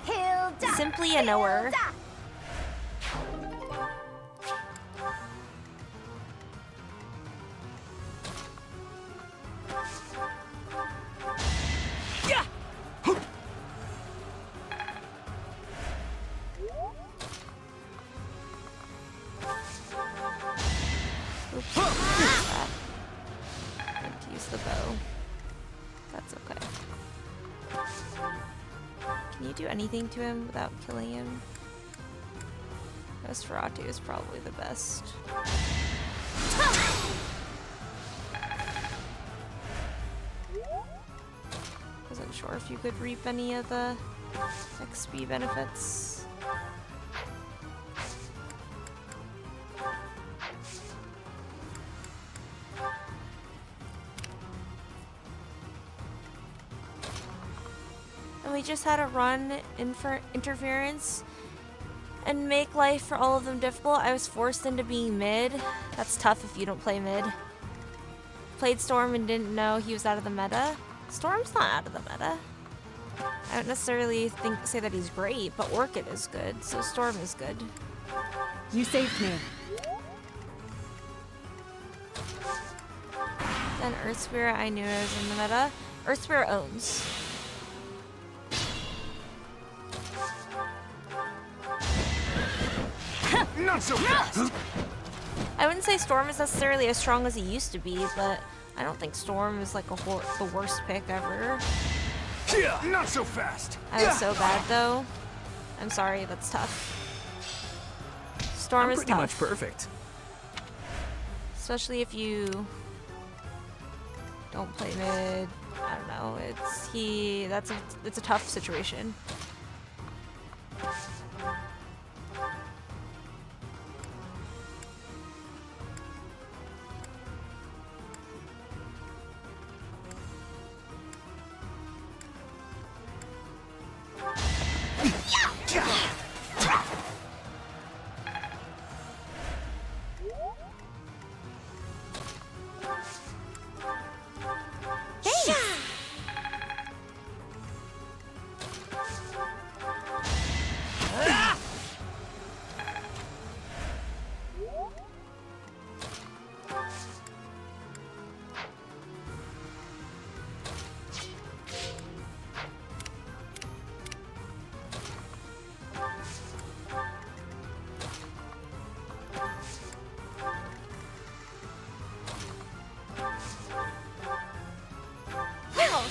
Hilda! Simply a knower. Oops. I meant to use the bow. That's okay. Can you do anything to him without killing him? Nosferatu is probably the best. Wasn't sure if you could reap any of the XP benefits. And we just had to run in for interference and make life for all of them difficult. I was forced into being mid. That's tough if you don't play mid. Played Storm and didn't know he was out of the meta. Storm's not out of the meta. I don't necessarily say that he's great, but Orchid is good, so Storm is good. You saved me. Then Earth Spirit, I knew it was in the meta. Earth Spirit owns. Not so fast! I wouldn't say Storm is necessarily as strong as he used to be, but I don't think Storm is like the worst pick ever. Not so fast! I was so bad though. I'm sorry, that's tough. Storm I'm is pretty tough. much perfect. Especially if you don't play mid. I don't know. It's a tough situation.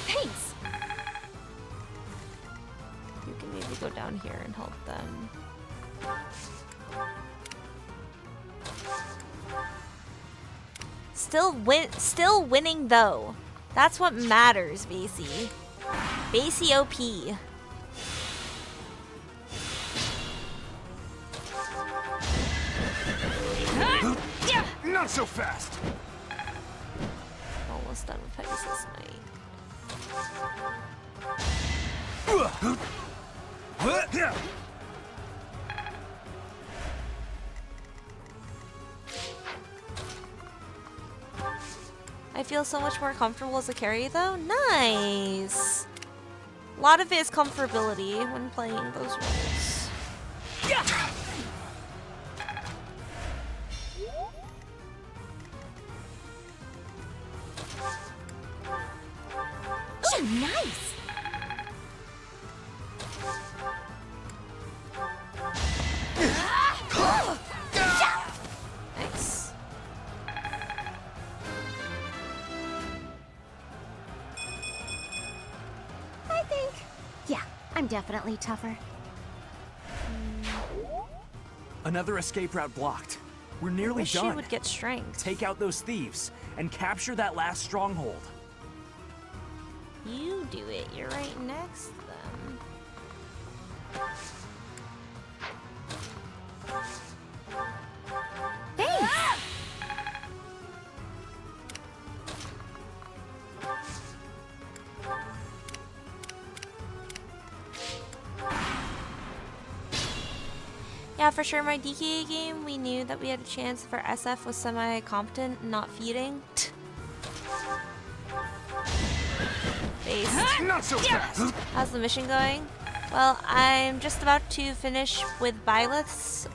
Thanks. You can maybe go down here and help them. Still winning though. That's what matters, Basie. Basie OP. Not so fast! Almost done with Pegasus Knight. I feel so much more comfortable as a carry though. Nice. A lot of it is comfortability when playing those roles. Oh, nice. Nice. I think. Yeah, I'm definitely tougher. Another escape route blocked. We're nearly Wish done. she would get strength. Take out those thieves and capture that last stronghold. You do it. You're right next to them. Thanks. Yeah, for sure. My DKA game, we knew that we had a chance if our SF was semi-competent and not feeding. Based. Not so fast! How's the mission going? Well, I'm just about to finish with Byleth's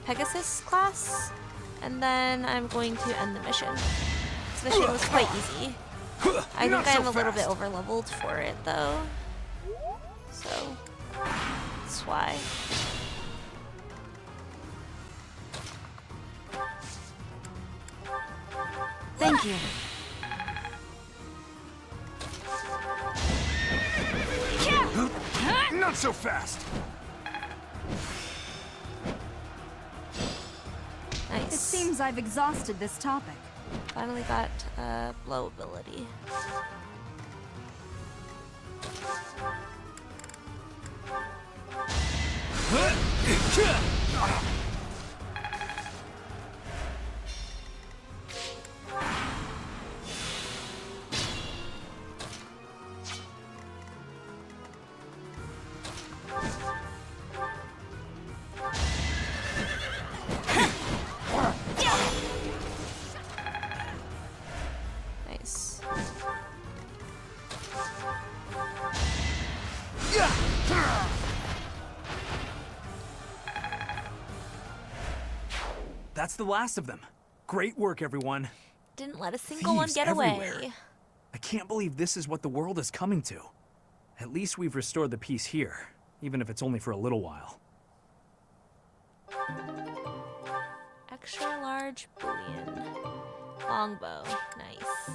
Pegasus class, and then I'm going to end the mission. This mission was quite easy. I think I'm a little bit over-leveled for it, though. So, that's why. Thank you. Not so fast! Nice. It seems I've exhausted this topic. Finally got blow ability. Nice. That's the last of them. Great work, everyone. Didn't let a single one Thieves get everywhere. away. I can't believe this is what the world is coming to. At least we've restored the peace here, even if it's only for a little while. Extra large bullion. Longbow. Nice.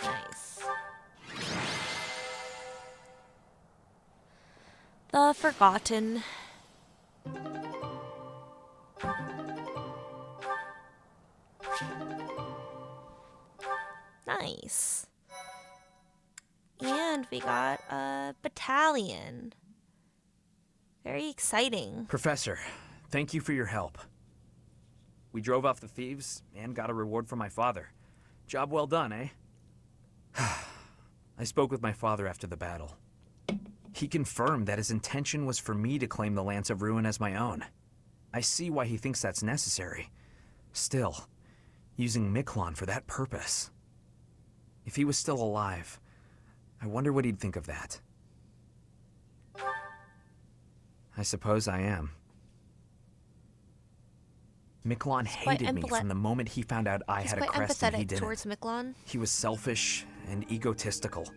Nice. The Forgotten. Nice. And we got a battalion. Very exciting. Professor, thank you for your help. We drove off the thieves and got a reward from my father. Job well done, eh? I spoke with my father after the battle. He confirmed that his intention was for me to claim the Lance of Ruin as my own. I see why he thinks that's necessary. Still, using Miklon for that purpose. If he was still alive, I wonder what he'd think of that. I suppose I am. Miklon hated me from the moment he found out I had a crest and he didn't. Towards Miklon. He was selfish and egotistical.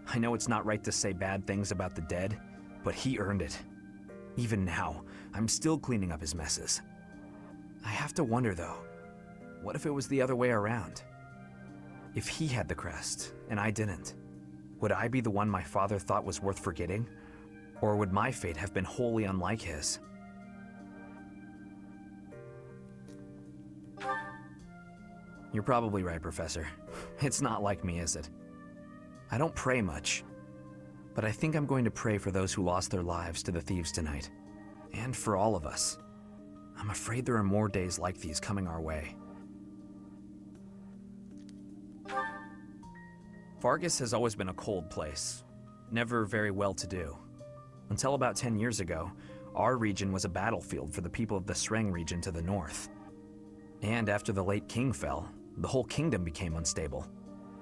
I know it's not right to say bad things about the dead, but he earned it. Even now, I'm still cleaning up his messes. I have to wonder, though, what if it was the other way around? If he had the crest, and I didn't, would I be the one my father thought was worth forgetting? Or would my fate have been wholly unlike his? You're probably right, Professor. It's not like me, is it? I don't pray much, but I think I'm going to pray for those who lost their lives to the thieves tonight. And for all of us. I'm afraid there are more days like these coming our way. Vargas has always been a cold place, never very well-to-do. Until about 10 years ago, our region was a battlefield for the people of the Sreng region to the north. And after the late king fell, the whole kingdom became unstable.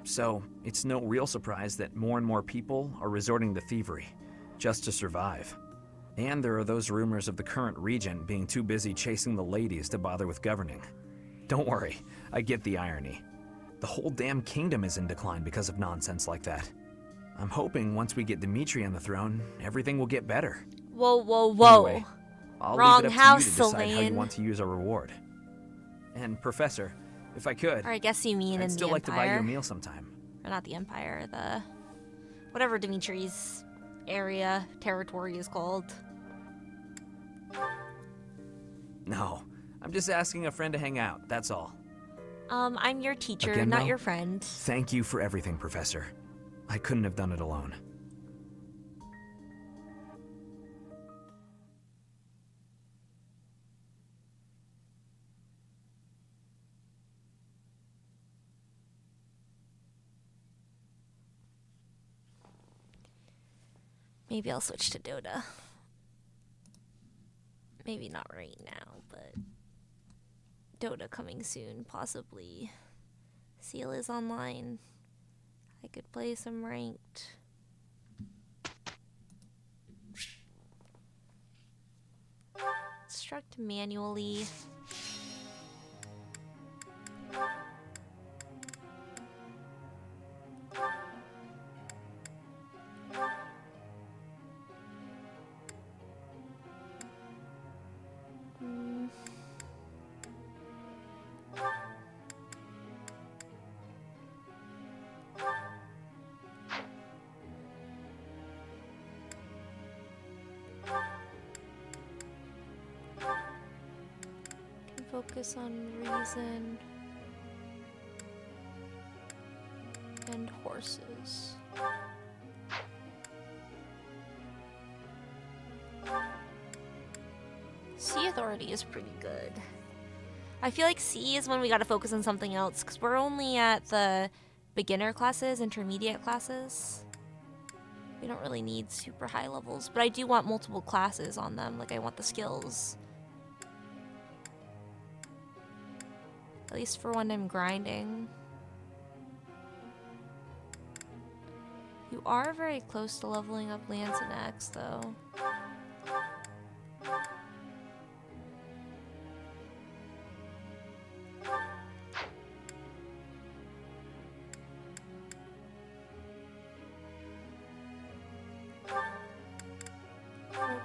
So, it's no real surprise that more and more people are resorting to thievery, just to survive. And there are those rumors of the current regent being too busy chasing the ladies to bother with governing. Don't worry, I get the irony. The whole damn kingdom is in decline because of nonsense like that. I'm hoping once we get Dimitri on the throne, everything will get better. Whoa, whoa, whoa. Anyway, I'll Wrong leave it up house, to you to decide how you Sylvain. want to use our reward. And Professor, if I could, Or I guess you mean in I'd the still like to buy you a Empire. meal sometime. Or not the Empire, the... whatever Dimitri's area, territory is called. No, I'm just asking a friend to hang out, that's all. I'm your teacher, Again, not though? your friend. Thank you for everything, Professor. I couldn't have done it alone. Maybe I'll switch to Dota. Maybe not right now, but Dota coming soon, possibly. Seal is online. I could play some ranked. Instruct manually. Focus on reason and horses. Sea Authority is pretty good. I feel like C is when we gotta focus on something else, because we're only at the beginner classes, intermediate classes. We don't really need super high levels, but I do want multiple classes on them. Like, I want the skills. At least for when I'm grinding. You are very close to leveling up Lance and Axe, though.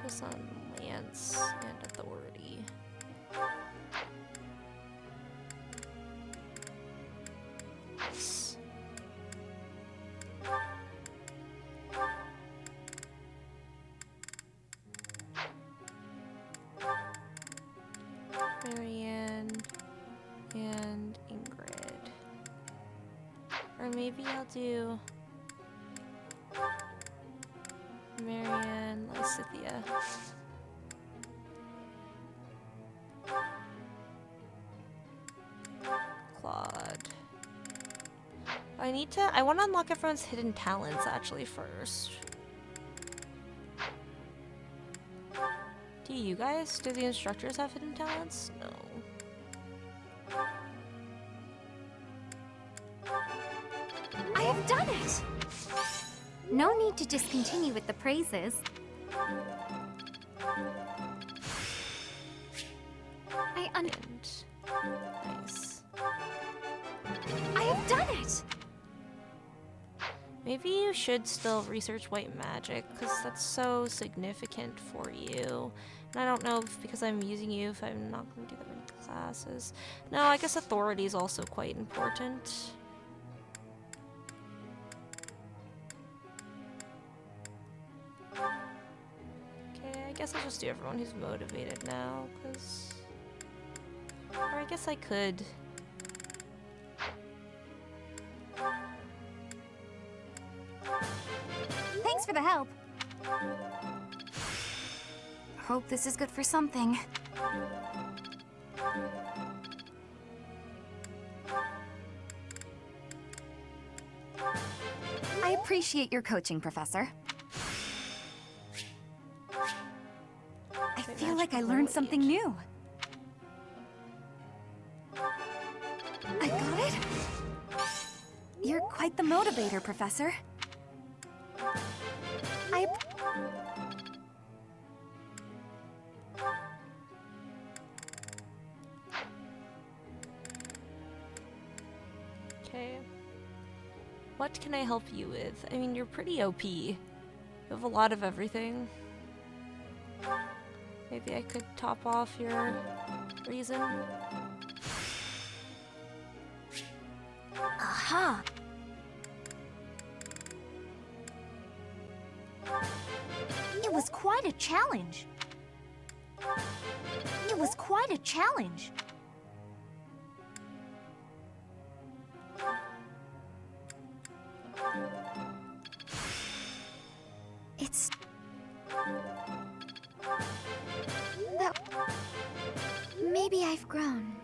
Focus on Lance and Authority. Nice. Marianne and Ingrid. Or maybe I'll do Marianne, Lysithia. Claude. I want to unlock everyone's hidden talents actually first. Do you guys? Do the instructors have hidden talents? No. I have done it! No need to discontinue with the praises. And nice. I have done it! Maybe you should still research white magic, because that's so significant for you. And I don't know if because I'm using you, if I'm not going to do that many classes. No, I guess authority is also quite important. Okay, I guess I'll just do everyone who's motivated now, because... Or I guess I could... Thanks for the help. Hope this is good for something. I appreciate your coaching, Professor. I feel like I learned something new. I got it? You're quite the motivator, Professor. Okay. What can I help you with? I mean, you're pretty OP. You have a lot of everything. Maybe I could top off your reason. Aha! It was quite a challenge. It was quite a challenge. It's... That... Maybe I've grown.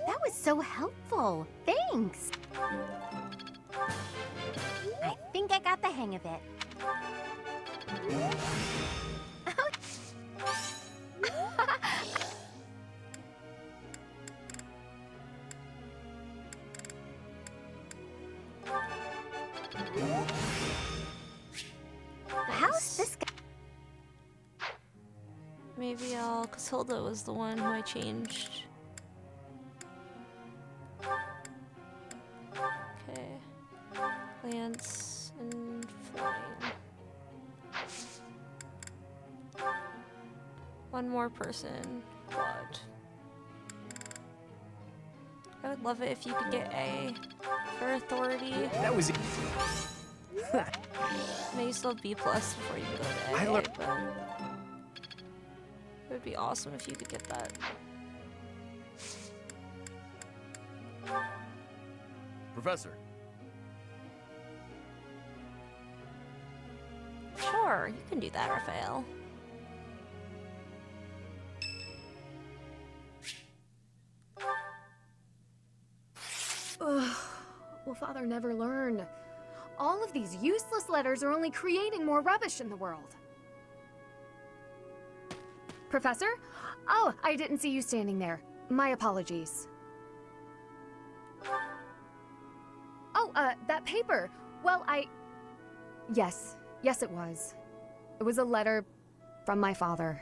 That was so helpful. Thanks. I think I got the hang of it. How's this guy? Maybe cause Hilda was the one who I changed. Okay. Lance and Flame. One more person. Claude. I would love it if you could get A for authority. That was it. Now you still have B plus before you can go to A, but it would be awesome if you could get that. Professor. Sure, you can do that, Raphael. Ugh. Will Father never learn? All of these useless letters are only creating more rubbish in the world. Professor? Oh, I didn't see you standing there. My apologies. Oh, that paper. Well, Yes, it was. It was a letter from my father.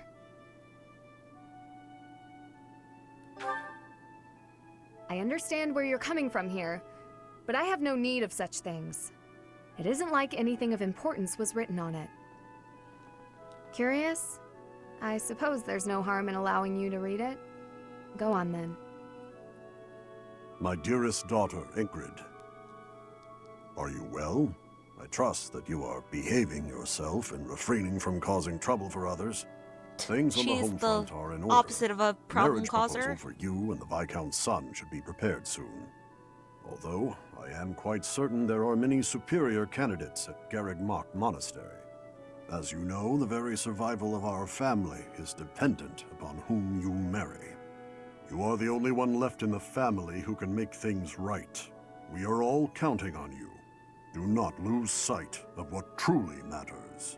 I I understand where you're coming from here, but I have no need of such things. It isn't like anything of importance was written on it. Curious? I suppose there's no harm in allowing you to read it. Go on then. My dearest daughter, Ingrid. Are you well? I trust that you are behaving yourself and refraining from causing trouble for others. Things on the She's home the front are in order. opposite of a problem Marriage causer. proposal for you and the Viscount's son should be prepared soon. Although, I am quite certain there are many superior candidates at Garreg-Mach Monastery. As you know, the very survival of our family is dependent upon whom you marry. You are the only one left in the family who can make things right. We are all counting on you. Do not lose sight of what truly matters.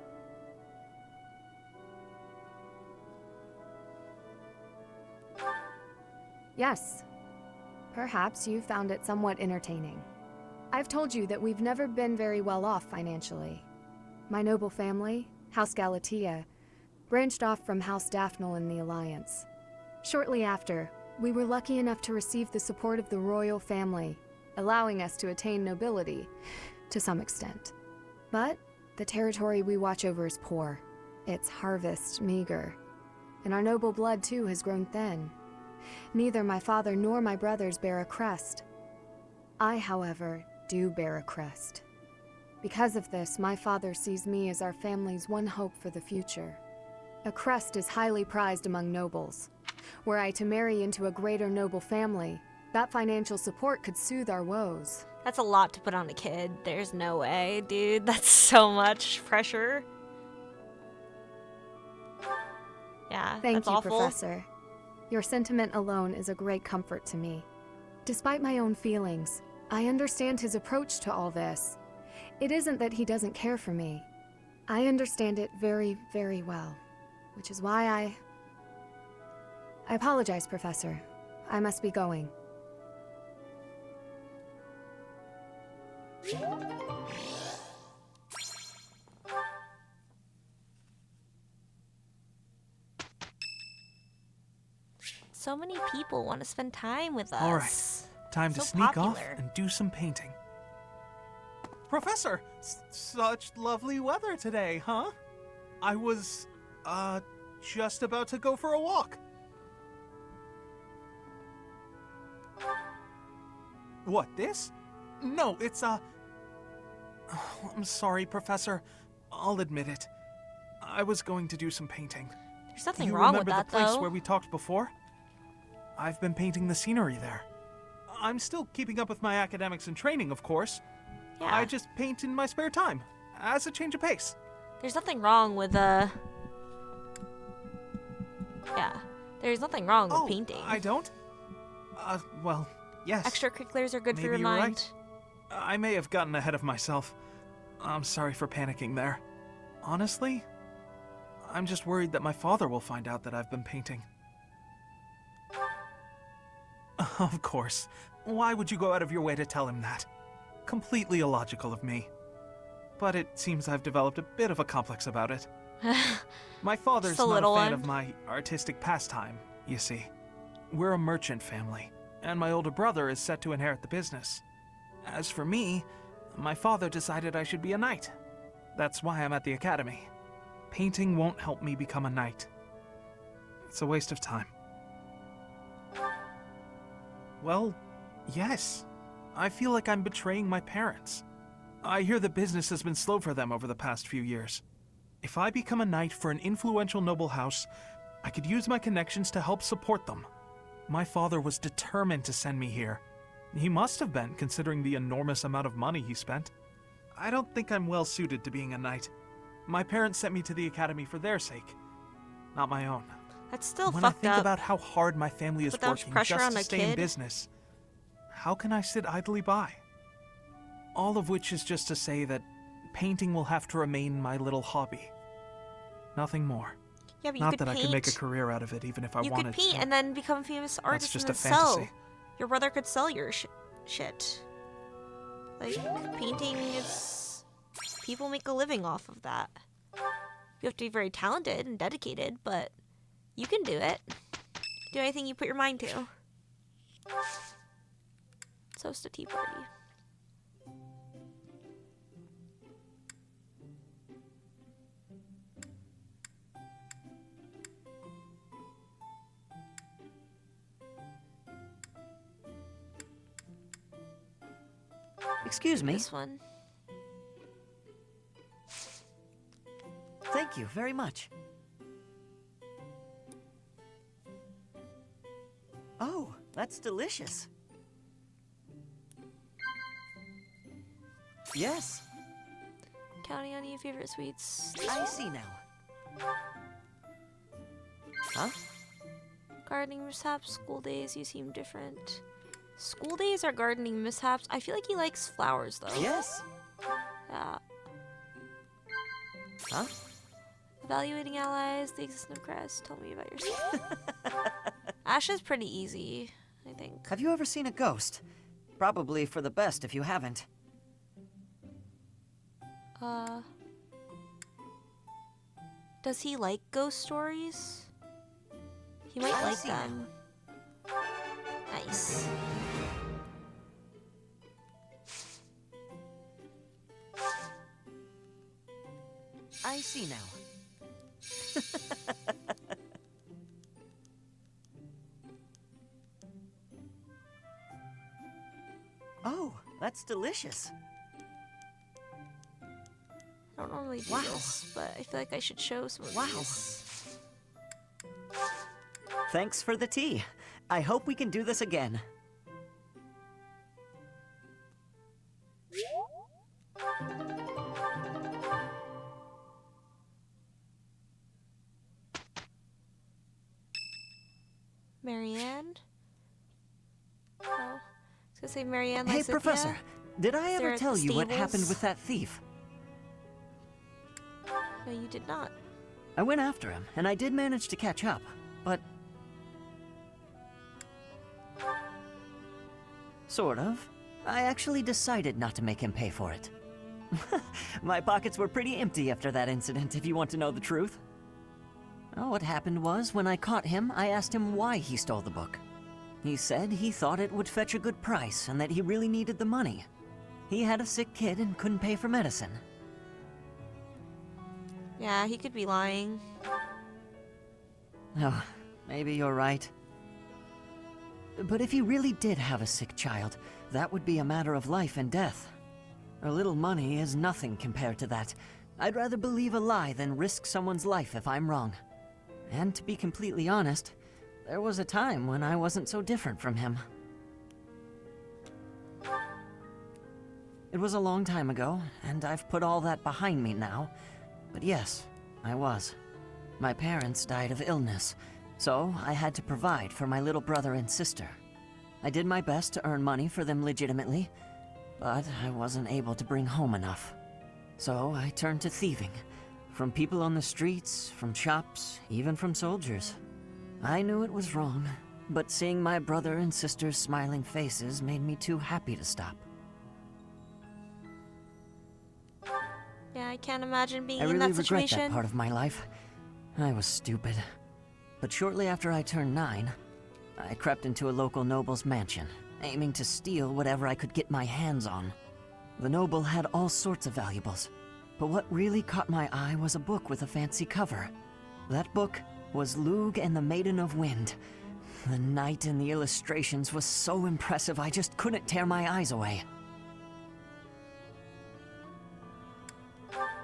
Yes. Perhaps you found it somewhat entertaining. I've told you that we've never been very well off financially. My noble family, House Galatea, branched off from House Daphne in the Alliance. Shortly after, we were lucky enough to receive the support of the royal family, allowing us to attain nobility, to some extent. But the territory we watch over is poor, its harvest meager, and our noble blood too has grown thin. Neither my father nor my brothers bear a crest. I, however, do bear a crest. Because of this, my father sees me as our family's one hope for the future. A crest is highly prized among nobles. Were I to marry into a greater noble family, that financial support could soothe our woes. That's a lot to put on a kid. There's no way, dude. That's so much pressure. Yeah, Thank that's you, awful. Professor. Your sentiment alone is a great comfort to me. Despite my own feelings, I understand his approach to all this. It isn't that he doesn't care for me. I understand it very, very well, which is why I apologize, Professor. I must be going. So many people want to spend time with us. All right, time to So sneak off popular. and do some painting. Professor, such lovely weather today, huh? I was, just about to go for a walk. What, this? No, it's, I'm sorry, Professor. I'll admit it. I was going to do some painting. There's Do nothing you wrong with remember that, the place though. where we talked before? I've been painting the scenery there. I'm still keeping up with my academics and training, of course. Yeah. I just paint in my spare time, as a change of pace. There's nothing wrong with yeah. There's nothing wrong with painting. I don't? Well, yes. Extracurriculars are good for Maybe your you're mind. right. I may have gotten ahead of myself. I'm sorry for panicking there. Honestly, I'm just worried that my father will find out that I've been painting. Of course. Why would you go out of your way to tell him that? Completely illogical of me. But it seems I've developed a bit of a complex about it. My father's Just a not a little fan one. of my artistic pastime, you see. We're a merchant family, and my older brother is set to inherit the business. As for me, my father decided I should be a knight. That's why I'm at the academy. Painting won't help me become a knight. It's a waste of time. Well, yes. I feel like I'm betraying my parents. I hear the business has been slow for them over the past few years. If I become a knight for an influential noble house, I could use my connections to help support them. My father was determined to send me here. He must have been, considering the enormous amount of money he spent. I don't think I'm well suited to being a knight. My parents sent me to the academy for their sake, not my own. That's still When I fucked think up. about how hard my family is Put that much working pressure just on to a stay in kid? business, how can I sit idly by? All of which is just to say that painting will have to remain my little hobby. Nothing more. Yeah, but you Not could that paint. I could make a career out of it, even if I You wanted could paint to. and then become a famous artist just and a then sell. fantasy. Your brother could sell your shit. Like, painting is... People make a living off of that. You have to be very talented and dedicated, but you can do it. Do anything you put your mind to. Let's host a tea party. Excuse me. This one. Thank you very much. Oh, that's delicious. Yes, Counting on you, favorite sweets. I see now. Huh? Gardening mishaps, school days, you seem different. School days are gardening mishaps. I feel like he likes flowers though. Yes. Yeah. Huh? Evaluating allies, the existence of crest. Tell me about yourself. Ash is pretty easy, I think. Have you ever seen a ghost? Probably for the best if you haven't. Does he like ghost stories? He might like them. Nice. I see now. Oh, that's delicious. I don't normally do this, but I feel like I should show some of these. Thanks for the tea. I hope we can do this again. Marianne? Oh, I was gonna say Marianne. Hey, Lysithia? Professor, did I Is there ever at tell the you what happened stables? with that thief? No, you did not. I went after him, and I did manage to catch up, but... Sort of. I actually decided not to make him pay for it. My pockets were pretty empty after that incident, if you want to know the truth. Well, what happened was, when I caught him, I asked him why he stole the book. He said he thought it would fetch a good price, and that he really needed the money. He had a sick kid and couldn't pay for medicine. Yeah, he could be lying. Oh, maybe you're right. But if he really did have a sick child, that would be a matter of life and death. A little money is nothing compared to that. I'd rather believe a lie than risk someone's life if I'm wrong. And to be completely honest, there was a time when I wasn't so different from him. It was a long time ago, and I've put all that behind me now. But yes, I was. My parents died of illness, so I had to provide for my little brother and sister. I did my best to earn money for them legitimately, but I wasn't able to bring home enough. So I turned to thieving. From people on the streets, from shops, even from soldiers. I knew it was wrong, but seeing my brother and sister's smiling faces made me too happy to stop. Yeah, I can't imagine being I in really that regret situation. that part of my life. I was stupid. But shortly after I turned 9, I crept into a local noble's mansion, aiming to steal whatever I could get my hands on. The noble had all sorts of valuables, but what really caught my eye was a book with a fancy cover. That book was Lug and the Maiden of Wind. The night in the illustrations was so impressive I just couldn't tear my eyes away.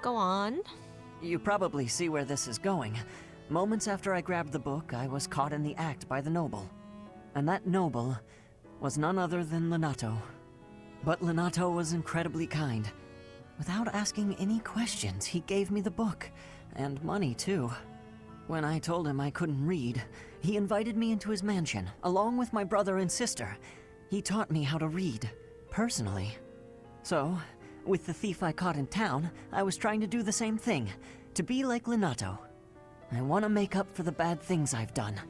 Go on. You probably see where this is going. Moments after I grabbed the book, I was caught in the act by the noble. And that noble was none other than Lenato. But Lenato was incredibly kind. Without asking any questions, he gave me the book, and money too. When I told him I couldn't read, he invited me into his mansion, along with my brother and sister. He taught me how to read, personally. So, with the thief I caught in town, I was trying to do the same thing, to be like Lenato. I want to make up for the bad things I've done,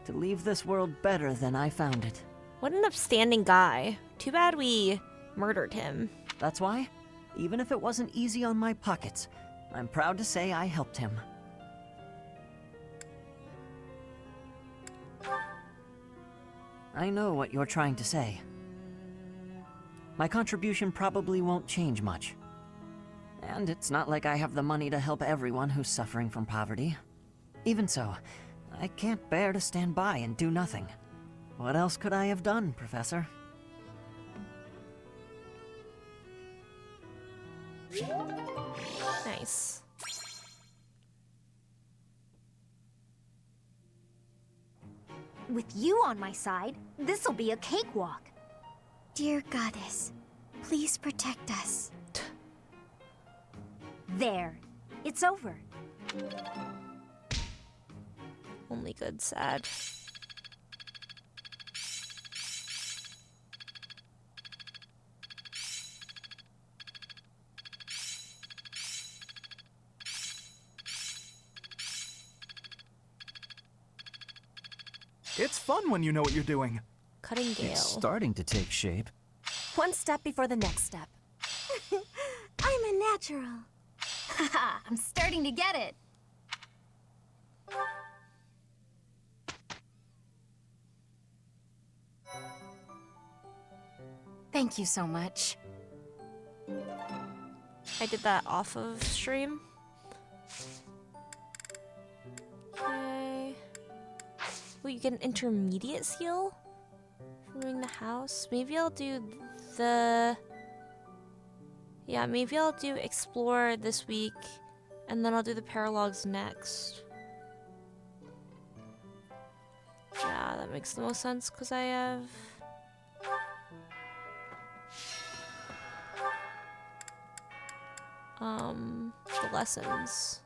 to leave this world better than I found it. What an upstanding guy. Too bad we murdered him. That's why, even if it wasn't easy on my pockets, I'm proud to say I helped him. I know what you're trying to say. My contribution probably won't change much. And it's not like I have the money to help everyone who's suffering from poverty. Even so, I can't bear to stand by and do nothing. What else could I have done, Professor? Nice. With you on my side, this'll be a cakewalk. Dear Goddess, please protect us. There. It's over. Only good, sad. It's fun when you know what you're doing. Cutting Gale. It's starting to take shape. One step before the next step. I'm a natural. Haha, I'm starting to get it. Thank you so much. I did that off of stream. Okay. Well, you get an intermediate seal from doing the house. Maybe I'll do the... Yeah, maybe I'll do explore this week, and then I'll do the paralogs next. Yeah, that makes the most sense, because I have... the lessons.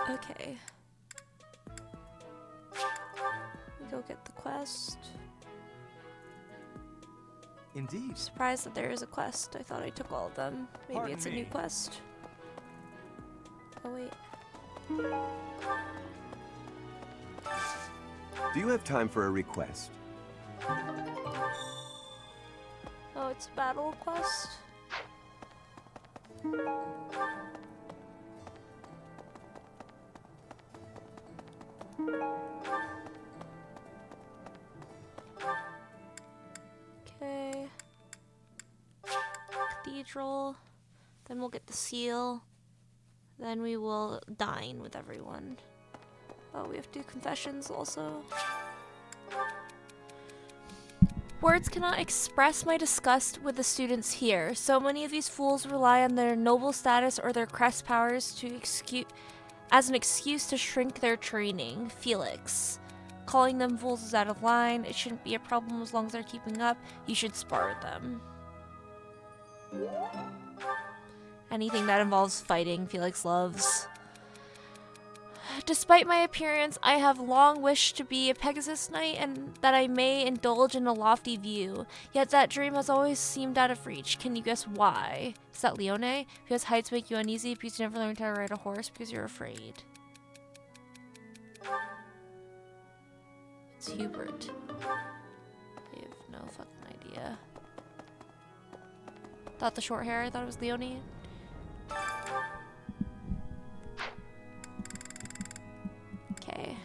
Okay. Go get the quest. Indeed. Surprised that there is a quest. I thought I took all of them. Maybe Pardon it's a me. new quest. Oh wait. Do you have time for a request? Oh, it's a battle quest. Okay. Cathedral. Then we'll get the seal. Then we will dine with everyone. Oh, we have to do confessions also. Words cannot express my disgust with the students here. So many of these fools rely on their noble status or their crest powers to as an excuse to shrink their training. Felix. Calling them fools is out of line. It shouldn't be a problem as long as they're keeping up. You should spar with them. Anything that involves fighting, Felix loves. Despite my appearance, I have long wished to be a Pegasus Knight and that I may indulge in a lofty view. Yet that dream has always seemed out of reach. Can you guess why? Is that Leone? Because heights make you uneasy because you never learned how to ride a horse because you're afraid. It's Hubert. I have no fucking idea. Thought the short hair, I thought it was Leone. Okay.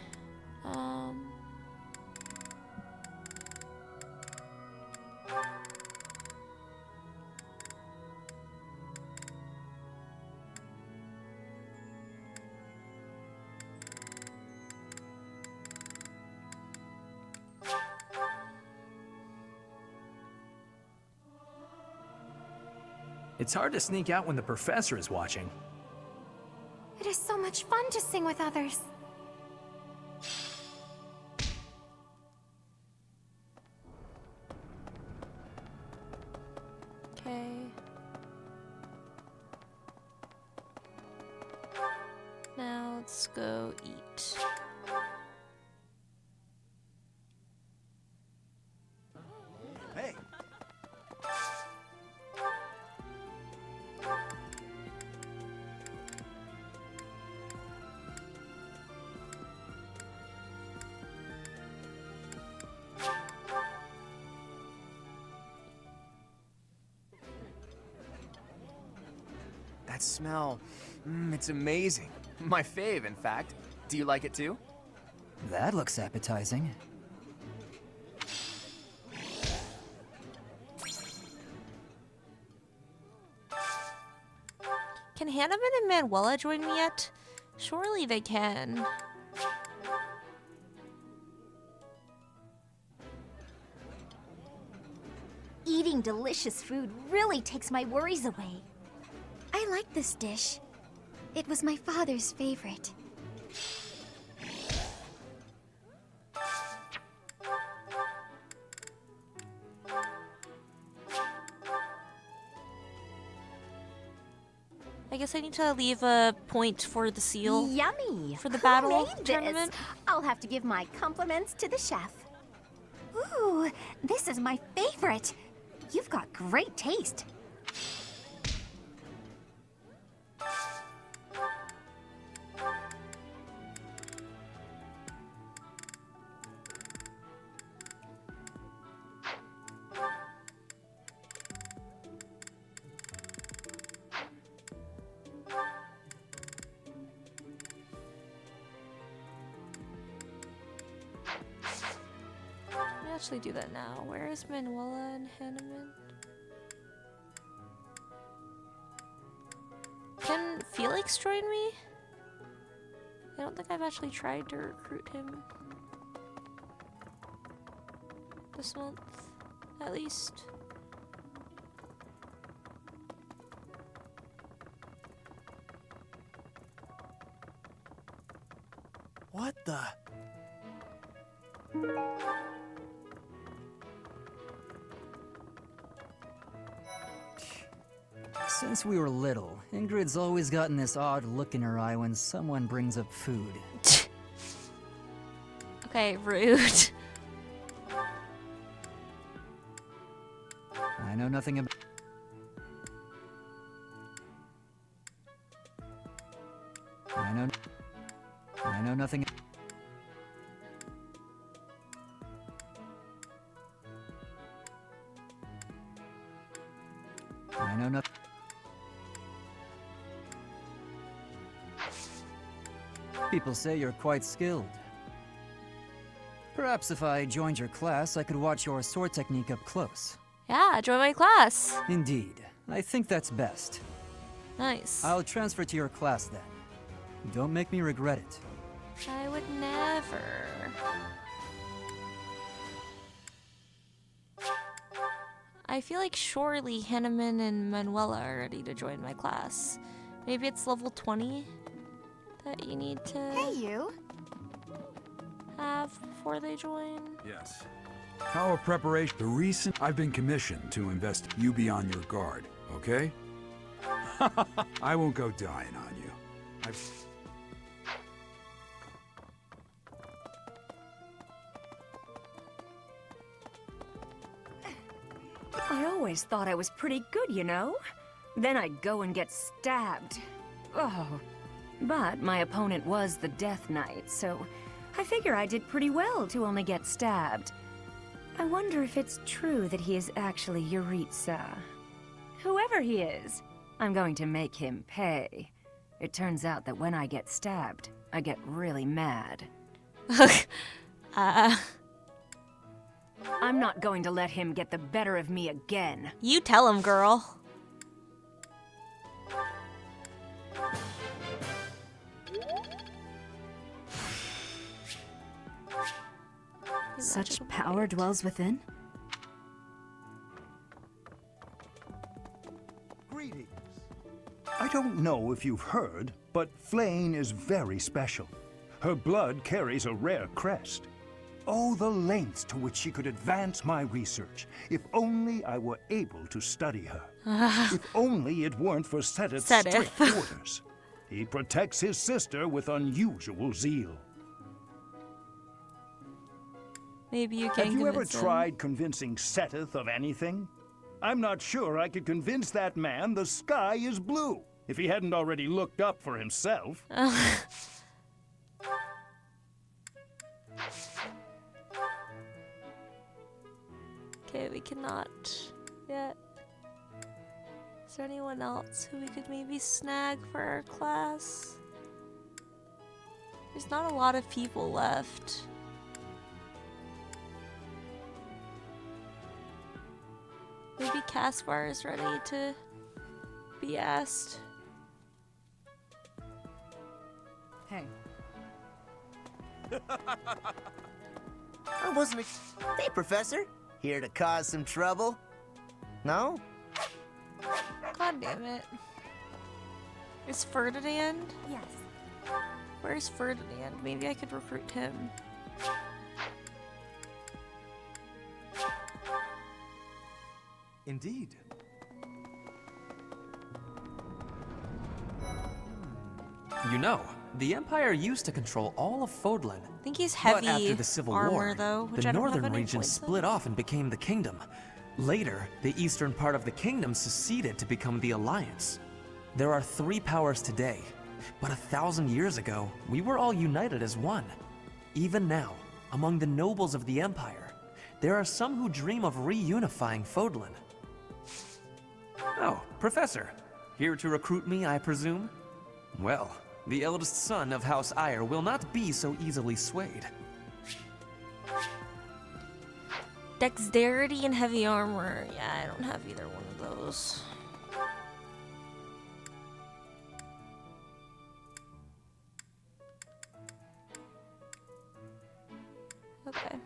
It's hard to sneak out when the professor is watching. It is so much fun to sing with others. Okay. Now let's go eat. Hey. smell. It's amazing. My fave, in fact. Do you like it too? That looks appetizing. Can Hanneman and Manuela join me yet? Surely they can. Eating delicious food really takes my worries away. I like this dish. It was my father's favorite. I guess I need to leave a point for the seal. Yummy! For the Who battle made tournament. This? I'll have to give my compliments to the chef. Ooh, this is my favorite. You've got great taste. Let me actually do that now. Where is Manuela and Hanneman? Can Felix join me? I don't think I've actually tried to recruit him this month, at least. What the? Since we were little, Ingrid's always gotten this odd look in her eye when someone brings up food. Okay, rude. I know nothing about... I know nothing... I know nothing... People say you're quite skilled. Perhaps if I joined your class, I could watch your sword technique up close. Yeah, join my class. Indeed. I think that's best. Nice. I'll transfer to your class then. Don't make me regret it. I would never. I feel like surely Hanneman and Manuela are ready to join my class. Maybe it's level 20 that you need to you. have before they join. Yes. How are preparation? The recent... I've been commissioned to invest. You be on your guard, okay? I won't go dying on you. I always thought I was pretty good, you know? Then I'd go and get stabbed. Oh. But my opponent was the Death Knight, so I figure I did pretty well to only get stabbed. I wonder if it's true that he is actually Yuritsa. Whoever he is, I'm going to make him pay. It turns out that when I get stabbed, I get really mad. I'm not going to let him get the better of me again. You tell him, girl. Such power dwells within? Greetings. I don't know if you've heard, but Flane is very special. Her blood carries a rare crest. Oh, the lengths to which she could advance my research, if only I were able to study her. If only it weren't for Seteth's strict orders. He protects his sister with unusual zeal. Maybe you can Have you ever convince him. tried convincing Seteth of anything? I'm not sure I could convince that man the sky is blue, if he hadn't already looked up for himself. Okay, we cannot yet. there anyone else who we could maybe snag for our class? There's not a lot of people left. Maybe Caspar is ready to be asked. Hey. I wasn't Hey, Professor. Here to cause some trouble? No? God damn it. Is Ferdinand? Yes. Where's Ferdinand? Maybe I could recruit him. Indeed. You know, the Empire used to control all of Fodlan. I think he's heavy But after the Civil armor, War, though, which the I don't have northern any region points in. split off and became the Kingdom. Later, the eastern part of the Kingdom seceded to become the Alliance. There are 3 powers today, but 1,000 years ago, we were all united as one. Even now, among the nobles of the Empire, there are some who dream of reunifying Fodlan. Oh, Professor. Here to recruit me, I presume? Well, the eldest son of House Ire will not be so easily swayed. Dexterity and heavy armor. Yeah, I don't have either one of those. Okay.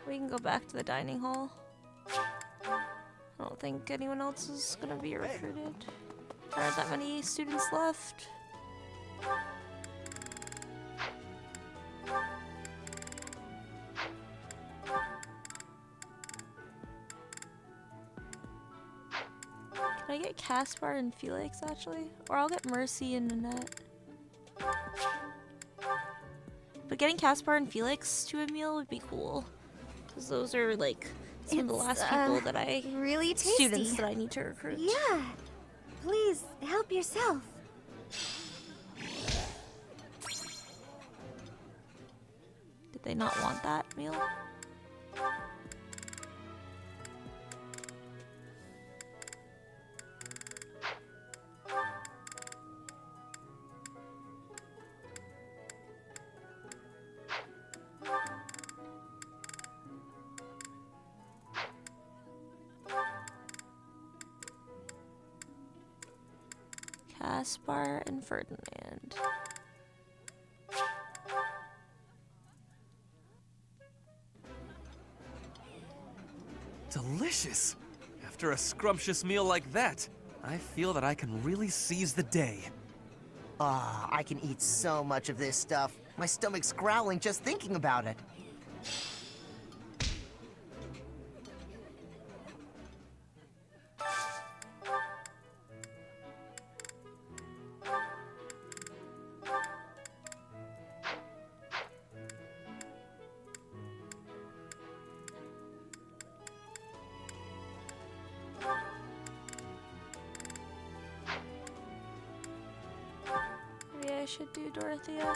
We can go back to the dining hall. I don't think anyone else is gonna be recruited. There aren't that many students left. Can I get Caspar and Felix actually? Or I'll get Mercy and Nanette. But getting Caspar and Felix to a meal would be cool. Because those are like some of the last people that I... really tasty. Students that I need to recruit. Yeah. Please, help yourself. Did they not want that meal? Caspar and Ferdinand. Delicious! After a scrumptious meal like that, I feel that I can really seize the day. Ah, I can eat so much of this stuff. My stomach's growling just thinking about it. Maybe I should do Dorothea.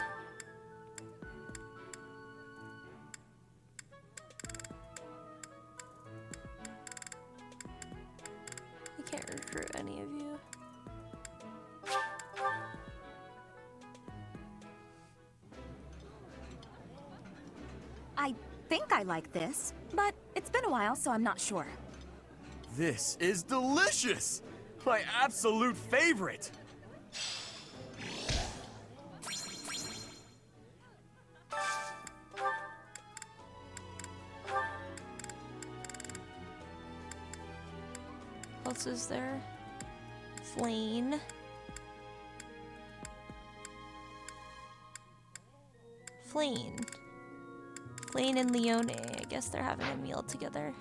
I can't recruit any of you. I think I like this, but it's been a while, so I'm not sure. This is delicious! My absolute favorite! What else is there? Flane. Flane. Flane and Leone. I guess they're having a meal together.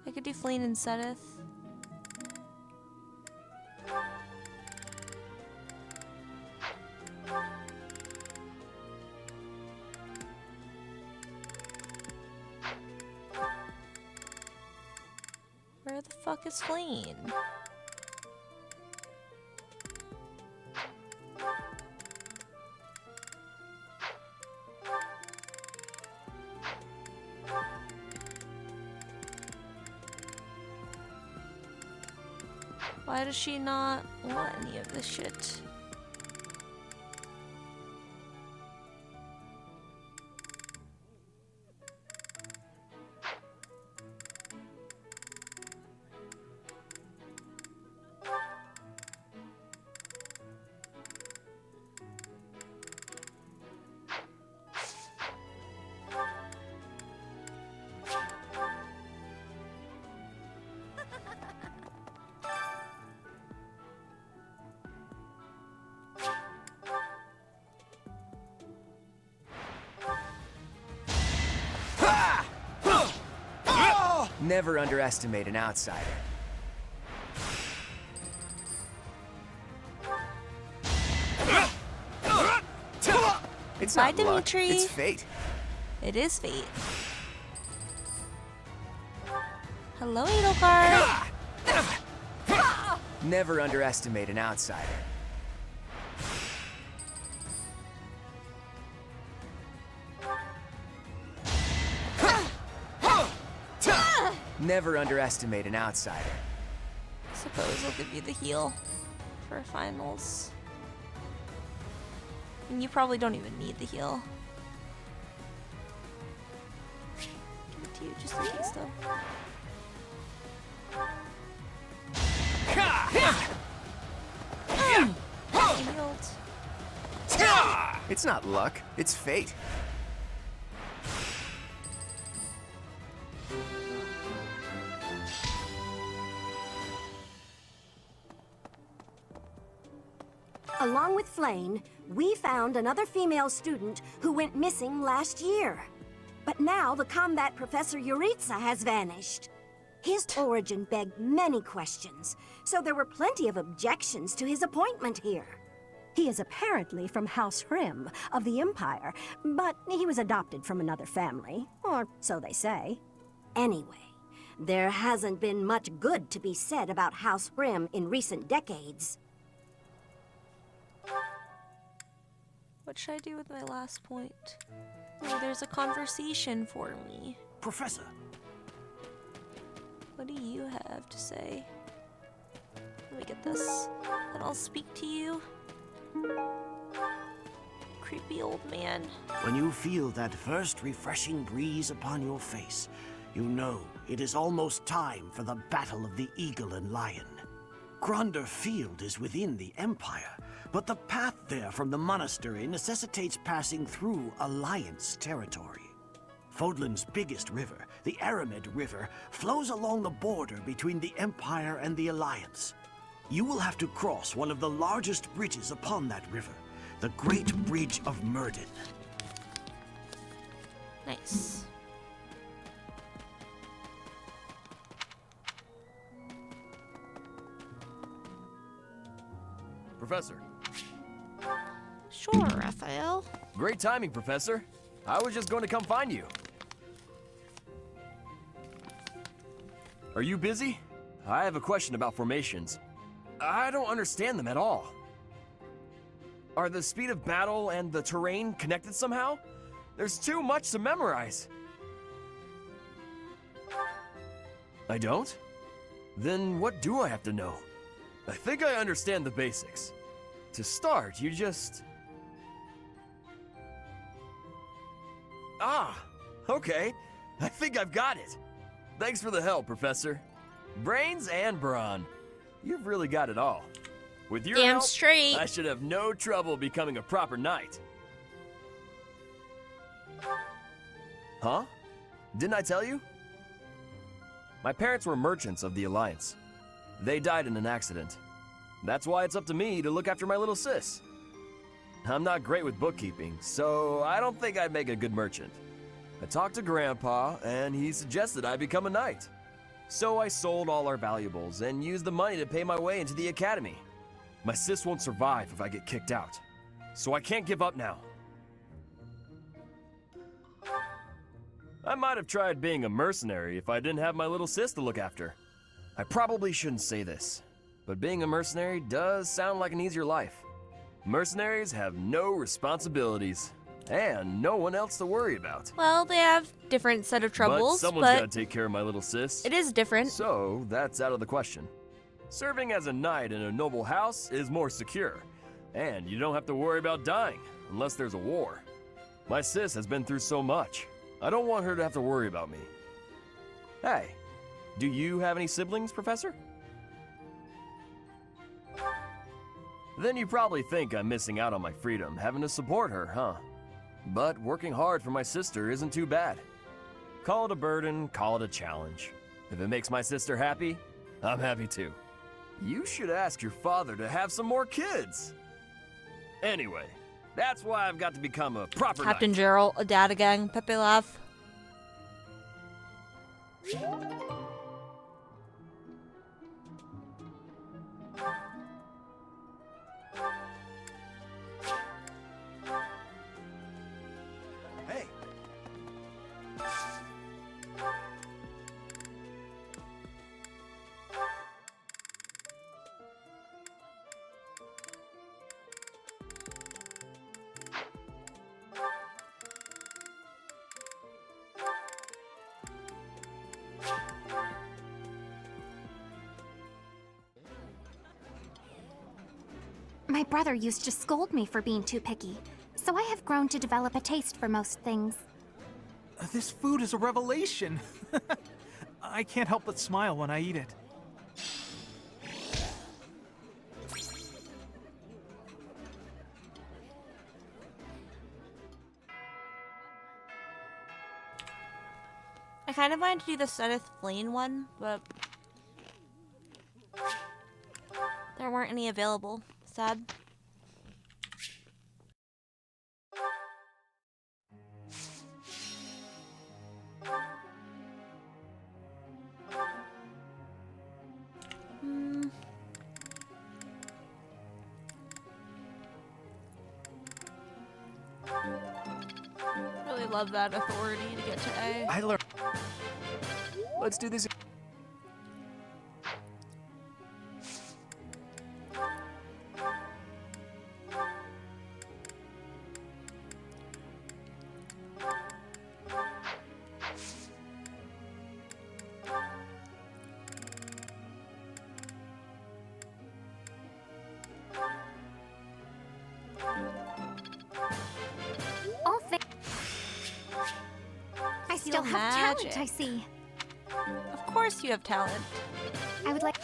I could do Flane and Sedith. Where the fuck is Flane? Why does she not want any of this shit? Never underestimate an outsider. It's Bye, not luck, Dimitri. it's fate. It is fate. Hello, Edelgard. Never underestimate an outsider. Never underestimate an outsider. I suppose I'll give you the heal for finals. And you probably don't even need the heal. Give it to you just in case, though. I healed. It's not luck, it's fate. Along with Flane, we found another female student who went missing last year. But now the combat professor Yuritsa has vanished. His origin begged many questions, so there were plenty of objections to his appointment here. He is apparently from House Hrim of the Empire, but he was adopted from another family, or so they say. Anyway, there hasn't been much good to be said about House Hrim in recent decades. What should I do with my last point? Oh, there's a conversation for me. Professor. What do you have to say? Let me get this, and I'll speak to you. Creepy old man. When you feel that first refreshing breeze upon your face, you know it is almost time for the Battle of the Eagle and Lion. Gronder Field is within the Empire, but the path there from the monastery necessitates passing through Alliance territory. Fodlan's biggest river, the Aramid River, flows along the border between the Empire and the Alliance. You will have to cross one of the largest bridges upon that river, the Great Bridge of Myrden. Nice. Professor. Sure, Raphael. Great timing, Professor. I was just going to come find you. Are you busy? I have a question about formations. I don't understand them at all. Are the speed of battle and the terrain connected somehow? There's too much to memorize. I don't? Then what do I have to know? I think I understand the basics. To start, you just... Ah, okay. I think I've got it. Thanks for the help, Professor. Brains and brawn. You've really got it all. With your Damn help, straight. I should have no trouble becoming a proper knight. Huh? Didn't I tell you? My parents were merchants of the Alliance. They died in an accident. That's why it's up to me to look after my little sis. I'm not great with bookkeeping, so I don't think I'd make a good merchant. I talked to Grandpa, and he suggested I become a knight. So I sold all our valuables and used the money to pay my way into the academy. My sis won't survive if I get kicked out, so I can't give up now. I might have tried being a mercenary if I didn't have my little sis to look after. I probably shouldn't say this, but being a mercenary does sound like an easier life. Mercenaries have no responsibilities, and no one else to worry about. Well, they have different set of troubles, But someone's gotta take care of my little sis. it is different. So, that's out of the question. Serving as a knight in a noble house is more secure, and you don't have to worry about dying unless there's a war. My sis has been through so much. I don't want her to have to worry about me. Hey, do you have any siblings, Professor? Then you probably think I'm missing out on my freedom, having to support her, huh? But working hard for my sister isn't too bad. Call it a burden, call it a challenge. If it makes my sister happy, I'm happy too. You should ask your father to have some more kids. Anyway, that's why I've got to become a proper Captain knight. Gerald, a dad again. Pepe laugh. Hey. My brother used to scold me for being too picky, so I have grown to develop a taste for most things. This food is a revelation. I can't help but smile when I eat it. I kind of wanted to do the Seneth Flame one, but there weren't any available. Sad. Really love that authority to get to A. I learned. Let's do this. I still have talent, I see. Of course you have talent. I would like...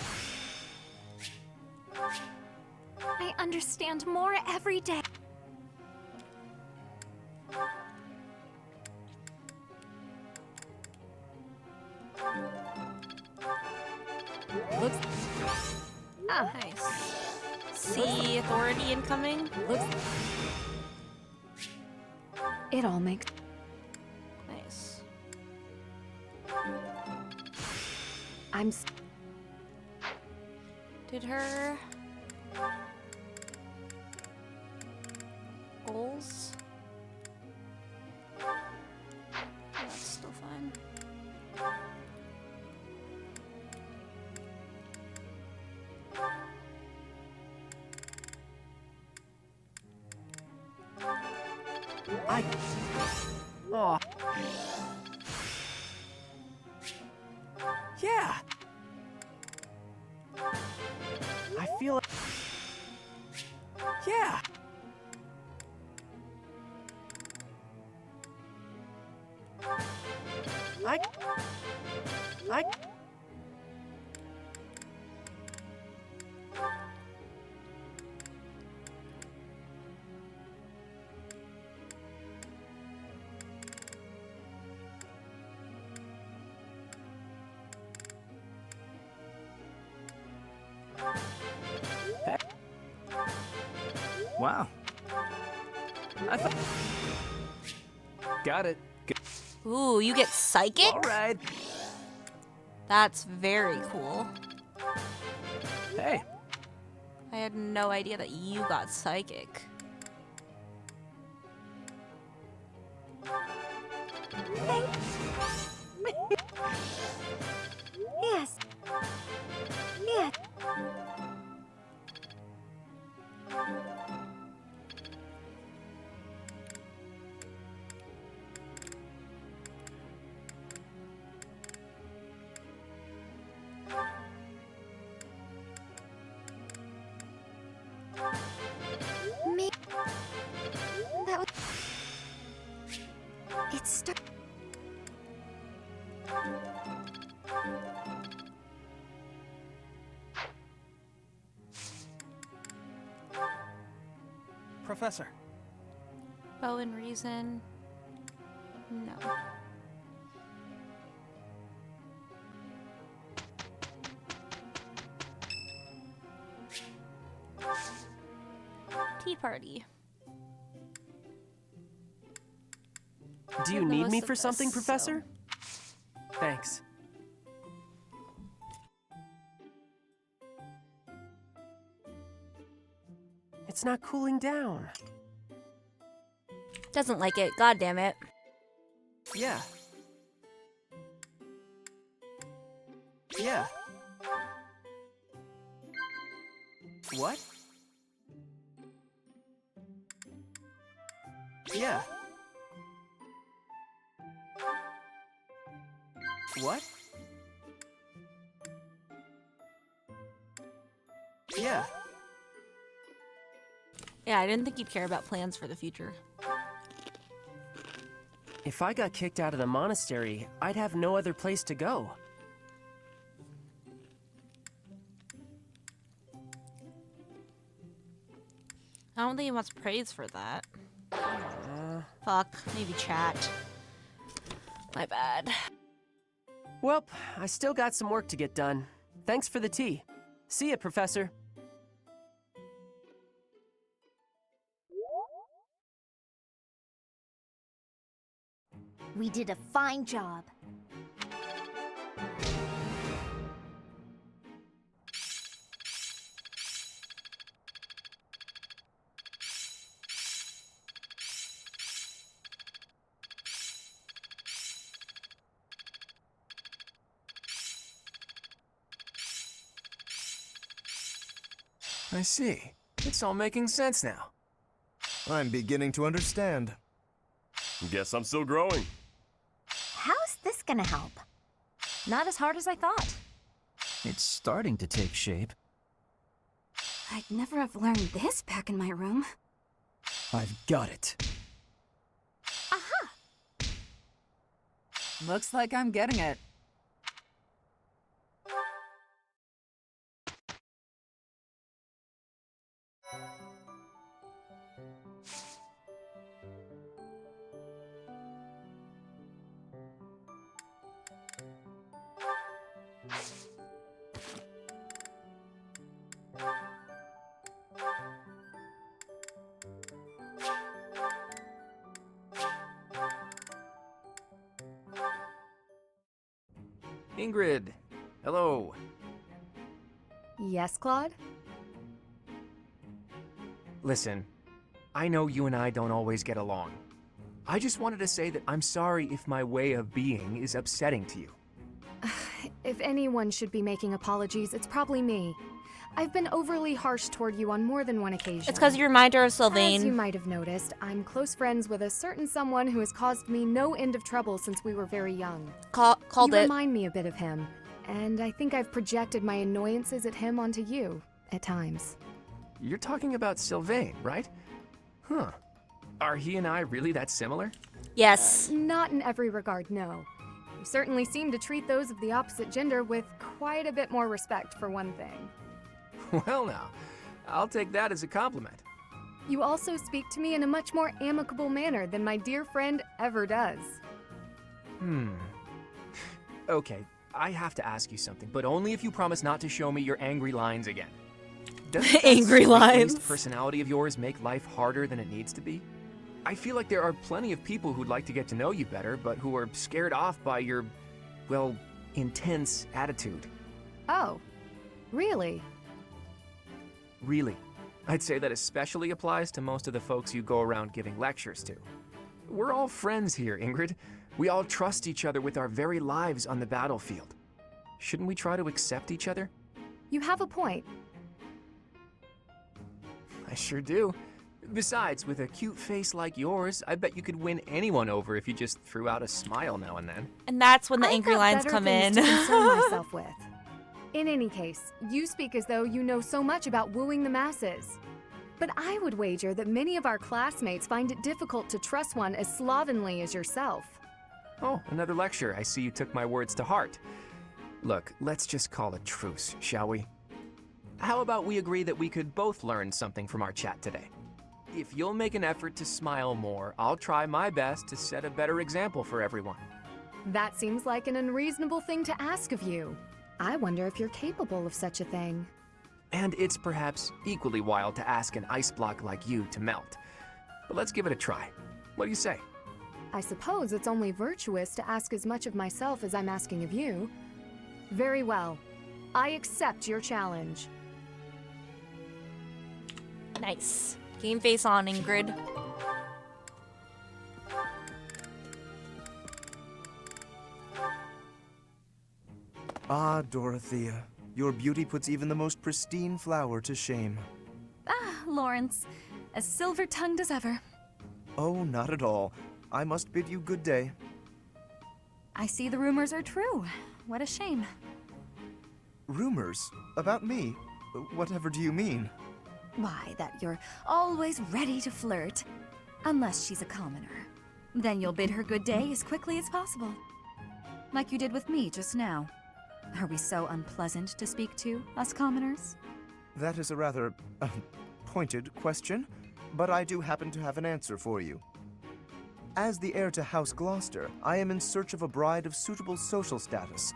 I understand more every day. Looks... Ah, nice. See authority incoming. It all makes... Nice. Did her goals? That's still fine. Aw. Yeah. I feel like... Yeah. I... Wow. Got it. Ooh, you get psychic? All right. That's very cool. Hey. I had no idea that you got psychic. Yes. Yes. Me. That was. It's Professor. Bow and reason. No. Tea party. Do you need me for something, Professor? Thanks. It's not cooling down. Doesn't like it. God damn it. Yeah. Yeah. What? Yeah. What? Yeah. Yeah, I didn't think you'd care about plans for the future. If I got kicked out of the monastery, I'd have no other place to go. I don't think he wants praise for that. Fuck, maybe chat. My bad. Well, I still got some work to get done. Thanks for the tea. See ya, Professor. We did a fine job. I see. It's all making sense now. I'm beginning to understand. Guess I'm still growing. How's this gonna help? Not as hard as I thought. It's starting to take shape. I'd never have learned this back in my room. I've got it. Aha! Looks like I'm getting it. Ingrid, hello. Yes, Claude? Listen, I know you and I don't always get along. I just wanted to say that I'm sorry if my way of being is upsetting to you. If anyone should be making apologies, it's probably me. I've been overly harsh toward you on more than one occasion. It's because you remind her of Sylvain. As you might have noticed, I'm close friends with a certain someone who has caused me no end of trouble since we were very young. Called you it. remind me a bit of him, and I think I've projected my annoyances at him onto you, at times. You're talking about Sylvain, right? Huh. Are he and I really that similar? Yes. Not in every regard, no. You certainly seem to treat those of the opposite gender with quite a bit more respect, for one thing. Well now, I'll take that as a compliment. You also speak to me in a much more amicable manner than my dear friend ever does. Okay, I have to ask you something, but only if you promise not to show me your angry lines again. Doesn't that Angry lines. straight-laced personality of yours make life harder than it needs to be? I feel like there are plenty of people who'd like to get to know you better, but who are scared off by your, well, intense attitude. Oh, really? Really. I'd say that especially applies to most of the folks you go around giving lectures to. We're all friends here, Ingrid. We all trust each other with our very lives on the battlefield. Shouldn't we try to accept each other? You have a point. I sure do. Besides, with a cute face like yours, I bet you could win anyone over if you just threw out a smile now and then. And that's when the angry lines come in. To concern myself with. In any case, you speak as though you know so much about wooing the masses. But I would wager that many of our classmates find it difficult to trust one as slovenly as yourself. Oh, another lecture. I see you took my words to heart. Look, let's just call a truce, shall we? How about we agree that we could both learn something from our chat today? If you'll make an effort to smile more, I'll try my best to set a better example for everyone. That seems like an unreasonable thing to ask of you. I wonder if you're capable of such a thing. And it's perhaps equally wild to ask an ice block like you to melt. But let's give it a try. What do you say? I suppose it's only virtuous to ask as much of myself as I'm asking of you. Very well. I accept your challenge. Nice. Game face on, Ingrid. Ah, Dorothea. Your beauty puts even the most pristine flower to shame. Ah, Lawrence. As silver-tongued as ever. Oh, not at all. I must bid you good day. I see the rumors are true. What a shame. Rumors? About me? Whatever do you mean? Why, that you're always ready to flirt. Unless she's a commoner. Then you'll bid her good day as quickly as possible. Like you did with me just now. Are we so unpleasant to speak to, us commoners? That is a rather pointed question, but I do happen to have an answer for you. As the heir to House Gloucester, I am in search of a bride of suitable social status.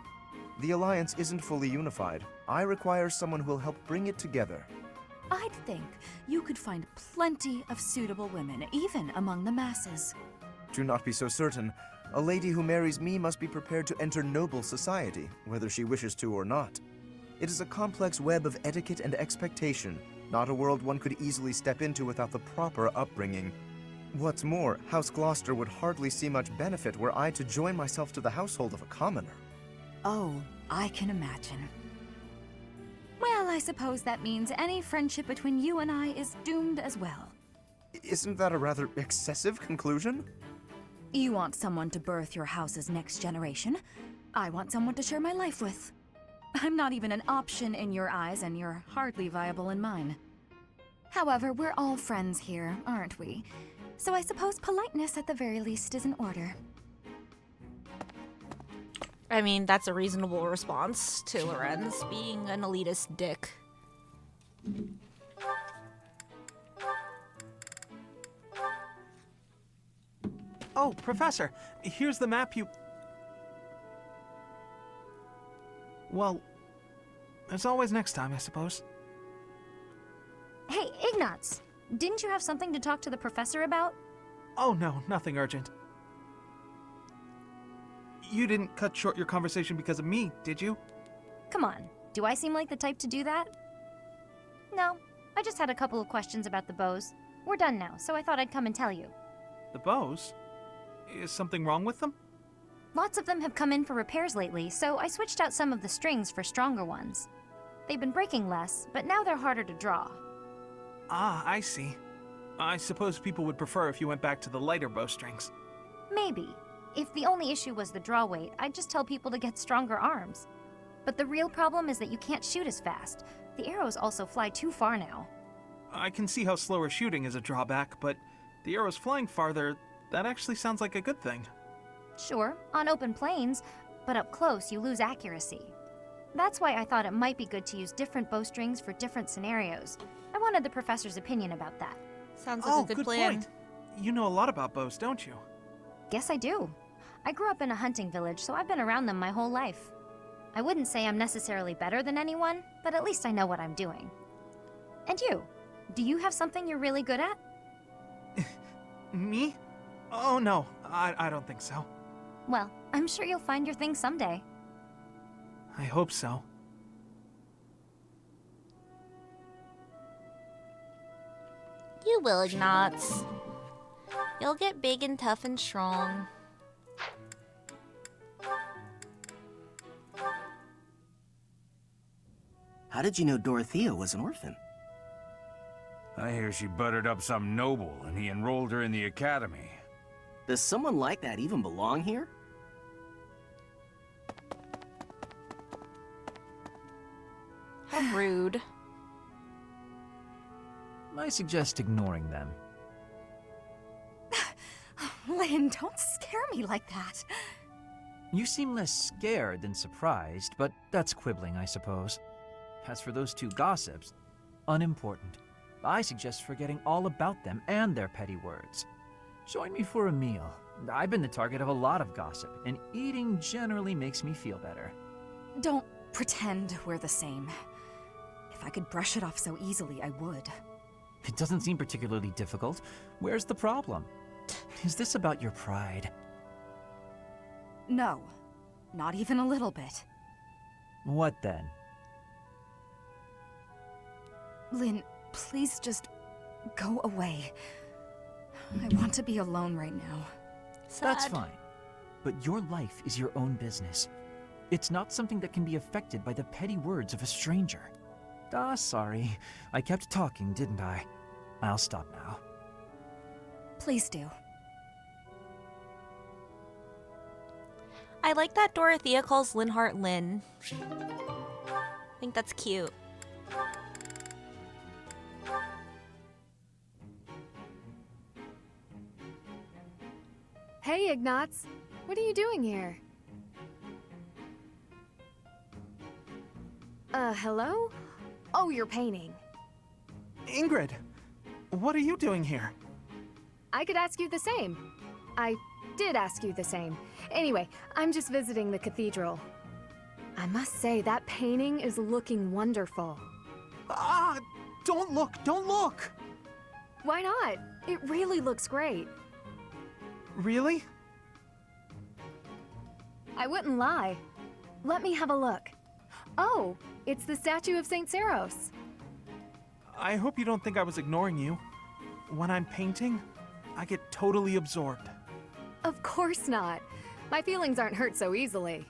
The alliance isn't fully unified. I require someone who will help bring it together. I'd think you could find plenty of suitable women, even among the masses. Do not be so certain. A lady who marries me must be prepared to enter noble society, whether she wishes to or not. It is a complex web of etiquette and expectation, not a world one could easily step into without the proper upbringing. What's more, House Gloucester would hardly see much benefit were I to join myself to the household of a commoner. Oh, I can imagine. Well, I suppose that means any friendship between you and I is doomed as well. Isn't that a rather excessive conclusion? You want someone to birth your house's next generation. I want someone to share my life with. I'm not even an option in your eyes, and you're hardly viable in mine. However, we're all friends here, aren't we? So I suppose politeness at the very least is in order. I mean, that's a reasonable response to Lorenz being an elitist dick. Oh, Professor, here's the map you... Well, there's always next time, I suppose. Hey, Ignatz! Didn't you have something to talk to the professor about? Oh no, nothing urgent. You didn't cut short your conversation because of me, did you? Come on, do I seem like the type to do that? No, I just had a couple of questions about the bows. We're done now, so I thought I'd come and tell you. The bows? Is something wrong with them? Lots of them have come in for repairs lately, so I switched out some of the strings for stronger ones. They've been breaking less, but now they're harder to draw. Ah, I see. I suppose people would prefer if you went back to the lighter bowstrings. Maybe. If the only issue was the draw weight, I'd just tell people to get stronger arms. But the real problem is that you can't shoot as fast. The arrows also fly too far now. I can see how slower shooting is a drawback, but the arrows flying farther, that actually sounds like a good thing. Sure, on open plains, but up close you lose accuracy. That's why I thought it might be good to use different bowstrings for different scenarios. I wanted the professor's opinion about that. Sounds like a good plan. Point. You know a lot about bows, don't you? Guess I do. I grew up in a hunting village, so I've been around them my whole life. I wouldn't say I'm necessarily better than anyone, but at least I know what I'm doing. And you? Do you have something you're really good at? Me? Oh no, I don't think so. Well, I'm sure you'll find your thing someday. I hope so. You will, Ignatz. You'll get big and tough and strong. How did you know Dorothea was an orphan? I hear she buttered up some noble and he enrolled her in the academy. Does someone like that even belong here? How rude. I suggest ignoring them. Lynn, don't scare me like that. You seem less scared than surprised, but that's quibbling, I suppose. As for those two gossips, unimportant. I suggest forgetting all about them and their petty words. Join me for a meal. I've been the target of a lot of gossip, and eating generally makes me feel better. Don't pretend we're the same. If I could brush it off so easily, I would. It doesn't seem particularly difficult. Where's the problem? Is this about your pride? No, not even a little bit. What then? Lynn, please just go away. I want to be alone right now. That's fine. But your life is your own business. It's not something that can be affected by the petty words of a stranger. Sorry. I kept talking, didn't I? I'll stop now. Please do. I like that Dorothea calls Linhart Lynn. I think that's cute. Hey, Ignatz. What are you doing here? Hello? Oh, you're painting. Ingrid, what are you doing here? I could ask you the same. I did ask you the same. Anyway, I'm just visiting the cathedral. I must say, that painting is looking wonderful. Ah! Don't look! Don't look! Why not? It really looks great. Really? I wouldn't lie. Let me have a look. Oh, it's the statue of St. Saros. I hope you don't think I was ignoring you. When I'm painting, I get totally absorbed. Of course not. My feelings aren't hurt so easily.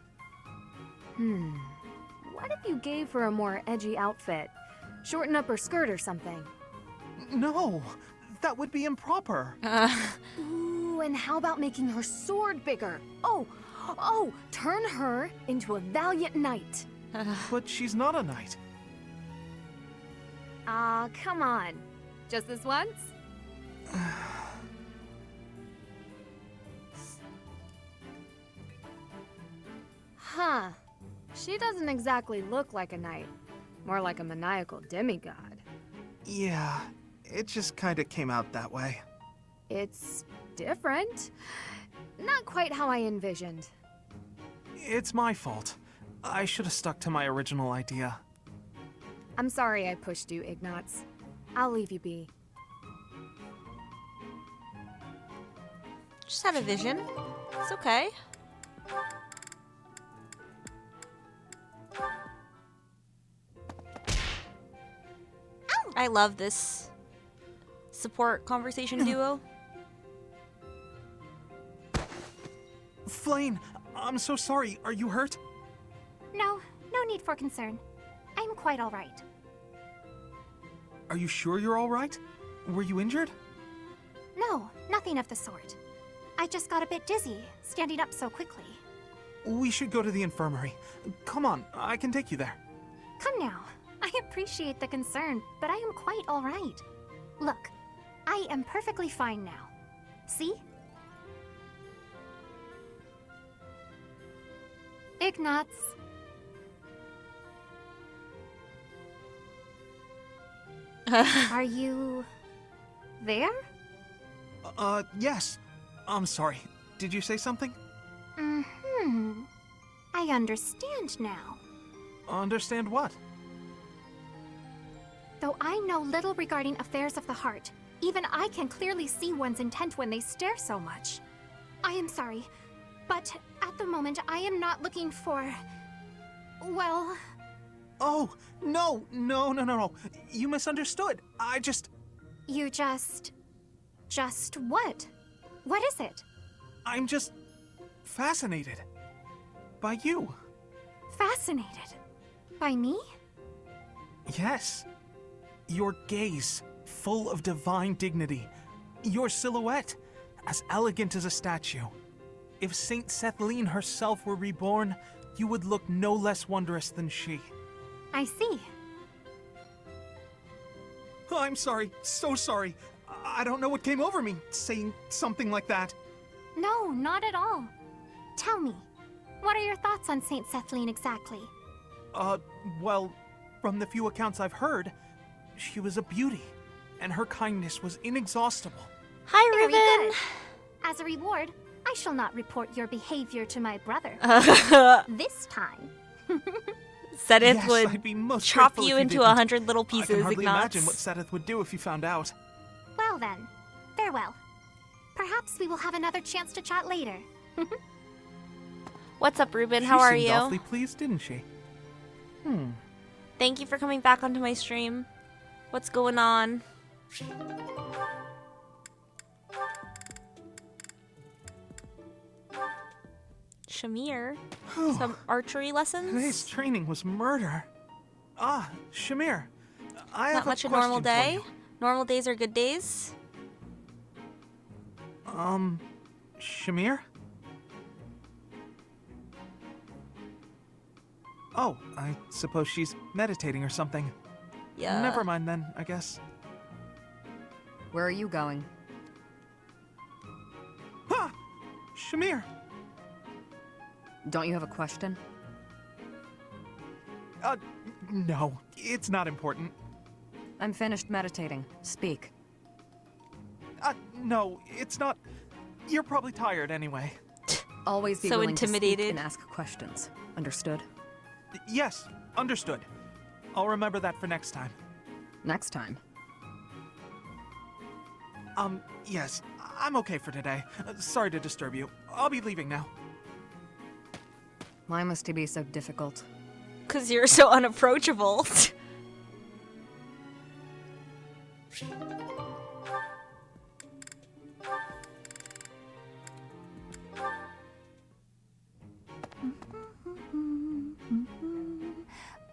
What if you gave her a more edgy outfit? Shorten up her skirt or something? No, that would be improper. Ooh, and how about making her sword bigger? Oh, turn her into a valiant knight. But she's not a knight. Ah, come on. Just this once? Huh. She doesn't exactly look like a knight. More like a maniacal demigod. Yeah, it just kinda came out that way. It's different. Not quite how I envisioned. It's my fault. I should have stuck to my original idea. I'm sorry I pushed you, Ignatz. I'll leave you be. Just had a vision. It's okay. I love this support conversation duo. Flane, I'm so sorry. Are you hurt? No need for concern. I'm quite all right. Are you sure you're all right? Were you injured? No, nothing of the sort. I just got a bit dizzy, standing up so quickly. We should go to the infirmary. Come on, I can take you there. Come now. I appreciate the concern, but I am quite all right. Look, I am perfectly fine now. See? Ignatz. Are you there? Yes. I'm sorry. Did you say something? I understand now. Understand what? Though I know little regarding affairs of the heart, even I can clearly see one's intent when they stare so much. I am sorry, but at the moment I am not looking for... well... Oh, no. You misunderstood. I just... You just what? What is it? I'm just... fascinated. By you. Fascinated? By me? Yes. Your gaze, full of divine dignity. Your silhouette, as elegant as a statue. If Saint Sethlene herself were reborn, you would look no less wondrous than she. I see. I'm sorry, so sorry. I don't know what came over me, saying something like that. No, not at all. Tell me, what are your thoughts on Saint Cethlean exactly? Well, from the few accounts I've heard, she was a beauty, and her kindness was inexhaustible. Hi, Very Reuben. good. As a reward, I shall not report your behavior to my brother. This time. Sedith Yes, would I'd be most chop grateful if you you into didn't. 100 little I pieces, can hardly Ignatz. imagine what Sedith would do if he found out. Well then, farewell. Perhaps we will have another chance to chat later. What's up, Reuben? How are She seemed you? awfully pleased, didn't she? Thank you for coming back onto my stream. What's going on? Shamir? Some archery lessons? Today's training was murder. Ah, Shamir, I have Not much a a normal question for day? you. Normal days are good days? Shamir? Oh, I suppose she's meditating or something. Yeah. Never mind then, I guess. Where are you going? Ha! Shamir! Don't you have a question? No, it's not important. I'm finished meditating. Speak. No, it's not. You're probably tired anyway. Always be So willing to intimidated. speak and ask questions. Understood? Yes, understood. I'll remember that for next time. Next time. Yes, I'm okay for today. Sorry to disturb you. I'll be leaving now. Why must he be so difficult? 'Cause you're so unapproachable.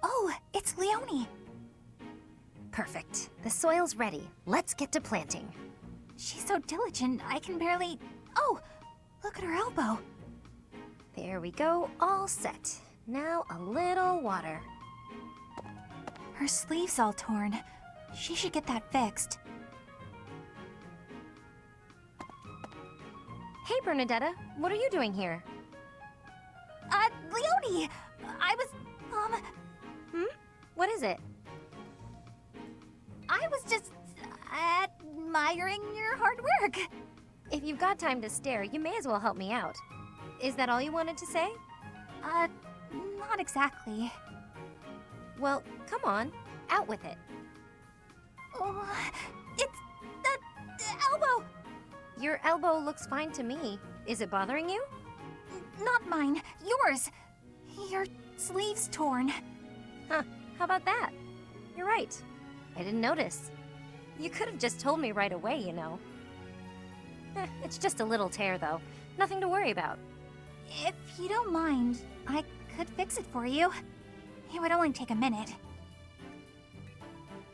Oh, it's Leonie. Perfect. The soil's ready. Let's get to planting. She's so diligent, I can barely... Oh, look at her elbow. There we go, all set. Now a little water. Her sleeve's all torn. She should get that fixed. Hey, Bernadetta, what are you doing here? Leonie! I was, What is it? I was just admiring your hard work. If you've got time to stare, you may as well help me out. Is that all you wanted to say? Not exactly. Well, come on, out with it. Oh, it's the elbow! Your elbow looks fine to me. Is it bothering you? Not mine, yours. Your sleeve's torn. Huh, how about that? You're right. I didn't notice. You could have just told me right away, you know. It's just a little tear, though. Nothing to worry about. If you don't mind, I could fix it for you. It would only take a minute.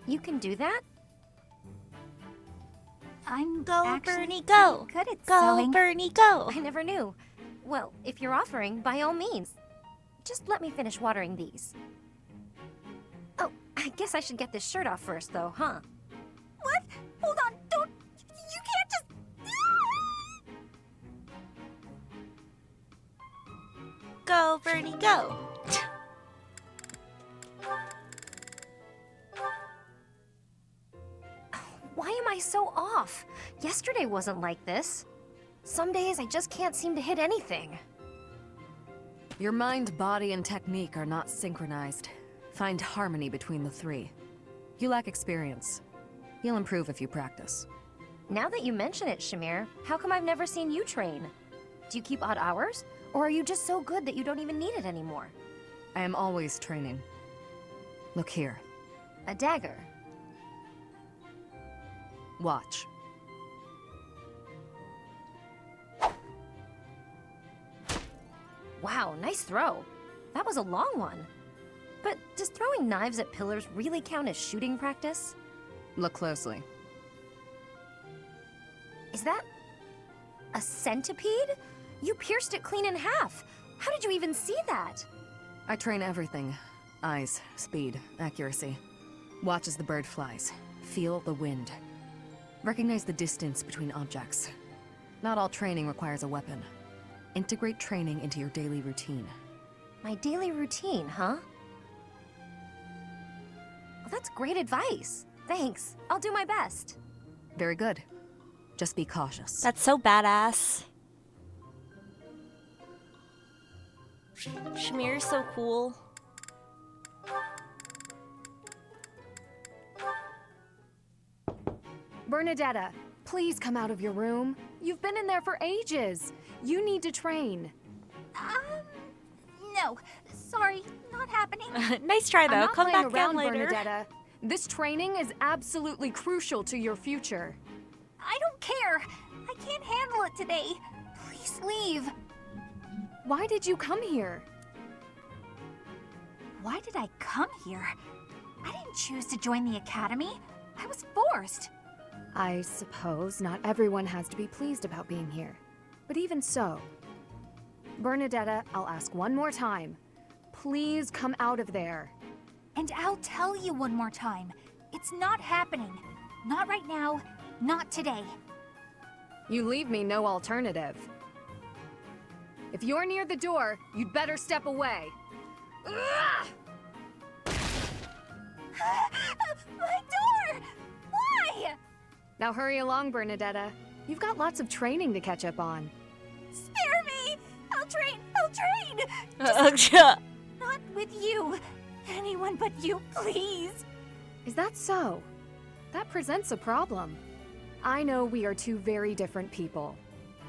You can do that? I'm Go, Bernie, go! Good at Go, sewing. Bernie, go! I never knew. Well, if you're offering, by all means. Just let me finish watering these. Oh, I guess I should get this shirt off first, though, huh? What? Hold on, don't... You can't just... Go, Bernie, go! Why am I so off? Yesterday wasn't like this. Some days I just can't seem to hit anything. Your mind, body, and technique are not synchronized. Find harmony between the three. You lack experience. You'll improve if you practice. Now that you mention it, Shamir, how come I've never seen you train? Do you keep odd hours? Or are you just so good that you don't even need it anymore? I am always training. Look here. A dagger. Watch. Wow, nice throw. That was a long one. But does throwing knives at pillars really count as shooting practice? Look closely. Is that a centipede? You pierced it clean in half. How did you even see that? I train everything. Eyes, speed, accuracy. Watch as the bird flies. Feel the wind. Recognize the distance between objects. Not all training requires a weapon. Integrate training into your daily routine. My daily routine, huh? Well, that's great advice. Thanks. I'll do my best. Very good. Just be cautious. That's so badass. Shamir's so cool. Bernadetta, please come out of your room. You've been in there for ages. You need to train. No. Sorry, not happening. Nice try, though. I'm not Come playing back around, down later. Bernadetta. This training is absolutely crucial to your future. I don't care. I can't handle it today. Please leave. Why did you come here? Why did I come here? I didn't choose to join the academy. I was forced. I suppose not everyone has to be pleased about being here. But even so, Bernadetta, I'll ask one more time. Please come out of there. And I'll tell you one more time. It's not happening. Not right now. Not today. You leave me no alternative. If you're near the door, you'd better step away. Ugh! My door! Why? Now hurry along, Bernadetta. You've got lots of training to catch up on. Spare me! I'll train! I'll train! Not with you. Anyone but you, please. Is that so? That presents a problem. I know we are two very different people,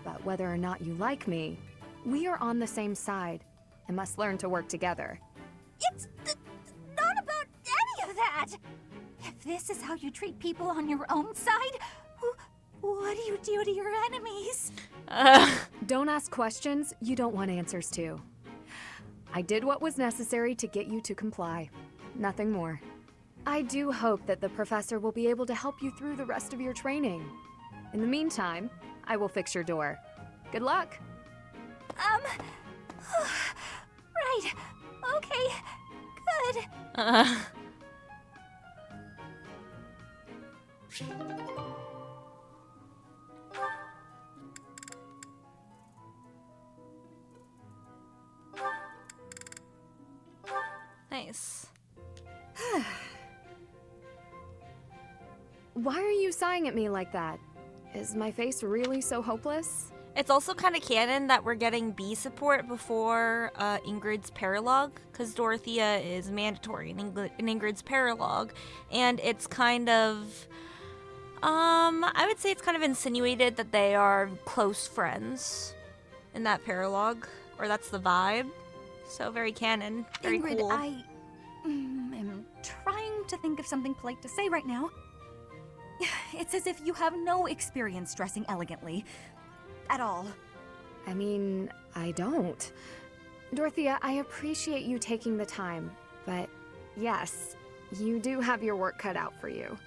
but whether or not you like me, we are on the same side and must learn to work together. It's not about any of that! If this is how you treat people on your own side, what do you do to your enemies? Don't ask questions you don't want answers to. I did what was necessary to get you to comply. Nothing more. I do hope that the professor will be able to help you through the rest of your training. In the meantime, I will fix your door. Good luck! Right. Okay. Good. Nice. Why are you sighing at me like that? Is my face really so hopeless? It's also kind of canon that we're getting B support before Ingrid's paralogue, because Dorothea is mandatory in Ingrid's paralogue, and it's kind of, I would say it's kind of insinuated that they are close friends in that paralogue, or that's the vibe. So very canon, very Ingrid, cool. I am trying to think of something polite to say right now. It's as if you have no experience dressing elegantly. At all. I mean, I don't. Dorothea, I appreciate you taking the time, but yes, you do have your work cut out for you.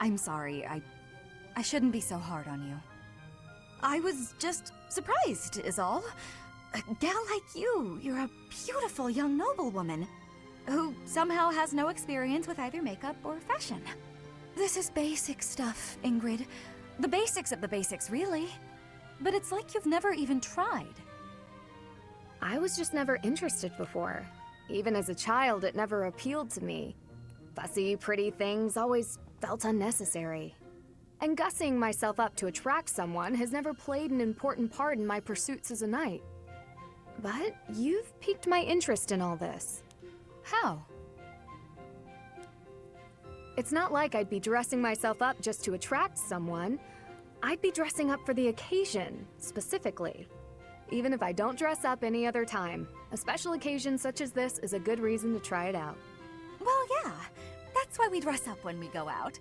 I'm sorry, I shouldn't be so hard on you. I was just surprised, is all. A gal like you're a beautiful young noblewoman who somehow has no experience with either makeup or fashion. This is basic stuff, Ingrid. The basics of the basics, really. But it's like you've never even tried. I was just never interested before. Even as a child, it never appealed to me. Fussy, pretty things always felt unnecessary. And gussing myself up to attract someone has never played an important part in my pursuits as a knight. But you've piqued my interest in all this. How? It's not like I'd be dressing myself up just to attract someone. I'd be dressing up for the occasion, specifically. Even if I don't dress up any other time, a special occasion such as this is a good reason to try it out. Well, yeah. That's why we dress up when we go out.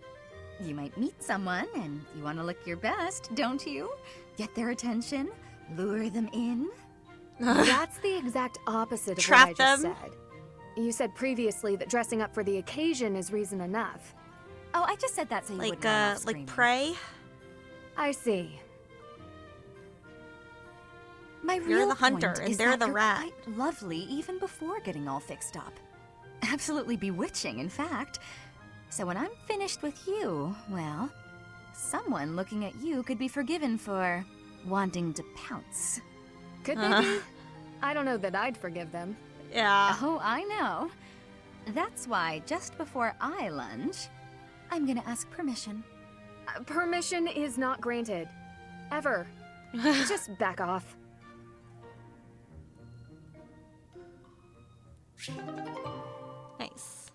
You might meet someone, and you want to look your best, don't you? Get their attention, lure them in. That's the exact opposite of Trap what I just them. said. You said previously that dressing up for the occasion is reason enough. Oh, I just said that so you wouldn't run off screaming. Like prey? I see. My You're real the hunter, point and is they're that the you're rat. quite lovely even before getting all fixed up. Absolutely bewitching, in fact. So when I'm finished with you, well, someone looking at you could be forgiven for wanting to pounce. Could they be? I don't know that I'd forgive them. Yeah. Oh, I know. That's why just before I lunge, I'm gonna ask permission. Permission is not granted. Ever. Just back off. Nice.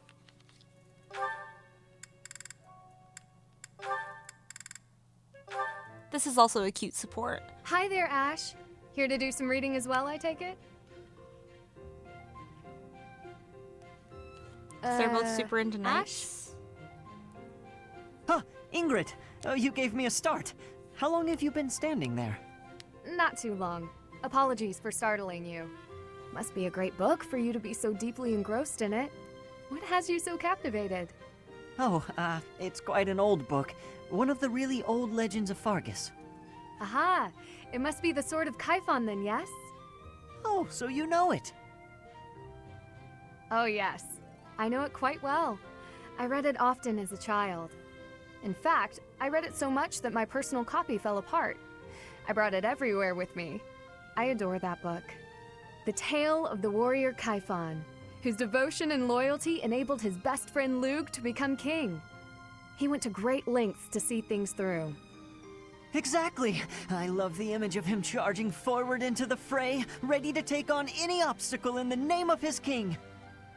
This is also a cute support. Hi there, Ash. Here to do some reading as well, I take it? They're both super into Ash? knights. Huh, Ingrid, you gave me a start. How long have you been standing there? Not too long. Apologies for startling you. Must be a great book for you to be so deeply engrossed in it. What has you so captivated? Oh, it's quite an old book. One of the really old legends of Fargus. Aha! It must be the Sword of Kaifon then, yes? Oh, so you know it. Oh yes. I know it quite well. I read it often as a child. In fact, I read it so much that my personal copy fell apart. I brought it everywhere with me. I adore that book. The tale of the warrior Kaifon, whose devotion and loyalty enabled his best friend Lug to become king. He went to great lengths to see things through. Exactly. I love the image of him charging forward into the fray, ready to take on any obstacle in the name of his king.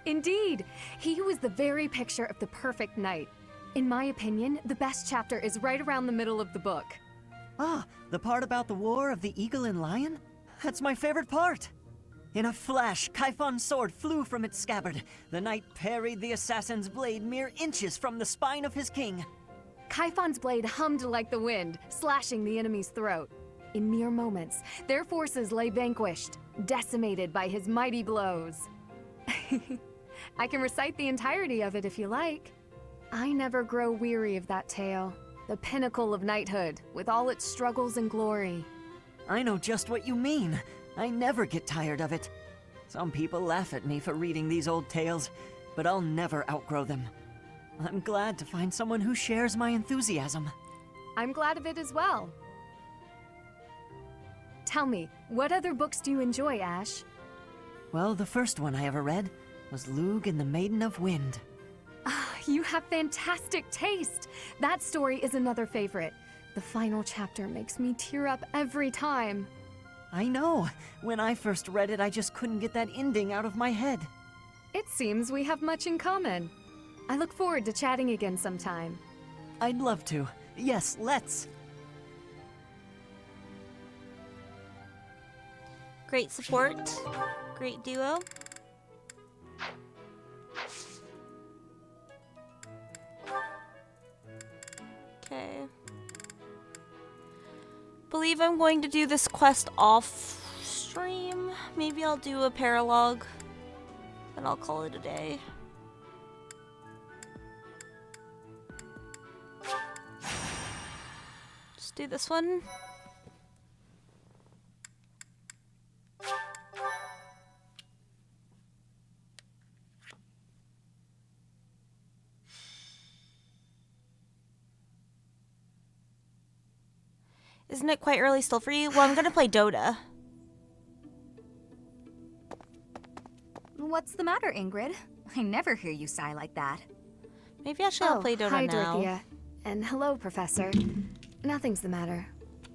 Indeed, he was the very picture of the perfect knight. In my opinion, the best chapter is right around the middle of the book. Ah, the part about the war of the eagle and lion? That's my favorite part. In a flash, Kaifon's sword flew from its scabbard. The knight parried the assassin's blade mere inches from the spine of his king. Kaifon's blade hummed like the wind, slashing the enemy's throat. In mere moments, their forces lay vanquished, decimated by his mighty blows. I can recite the entirety of it if you like. I never grow weary of that tale, the pinnacle of knighthood, with all its struggles and glory. I know just what you mean. I never get tired of it. Some people laugh at me for reading these old tales, but I'll never outgrow them. I'm glad to find someone who shares my enthusiasm. I'm glad of it as well. Tell me, what other books do you enjoy, Ash? Well, the first one I ever read was Lug and the Maiden of Wind. Ah, you have fantastic taste! That story is another favorite. The final chapter makes me tear up every time. I know. When I first read it, I just couldn't get that ending out of my head. It seems we have much in common. I look forward to chatting again sometime. I'd love to. Yes, let's. Great support. Great duo. Okay. Believe I'm going to do this quest off stream. Maybe I'll do a paralogue and I'll call it a day. Just do this one. Isn't it quite early still for you? Well, I'm gonna play Dota. What's the matter, Ingrid? I never hear you sigh like that. Maybe actually I'll play Dota hi, now. Dorothea. And hello, Professor. Nothing's the matter.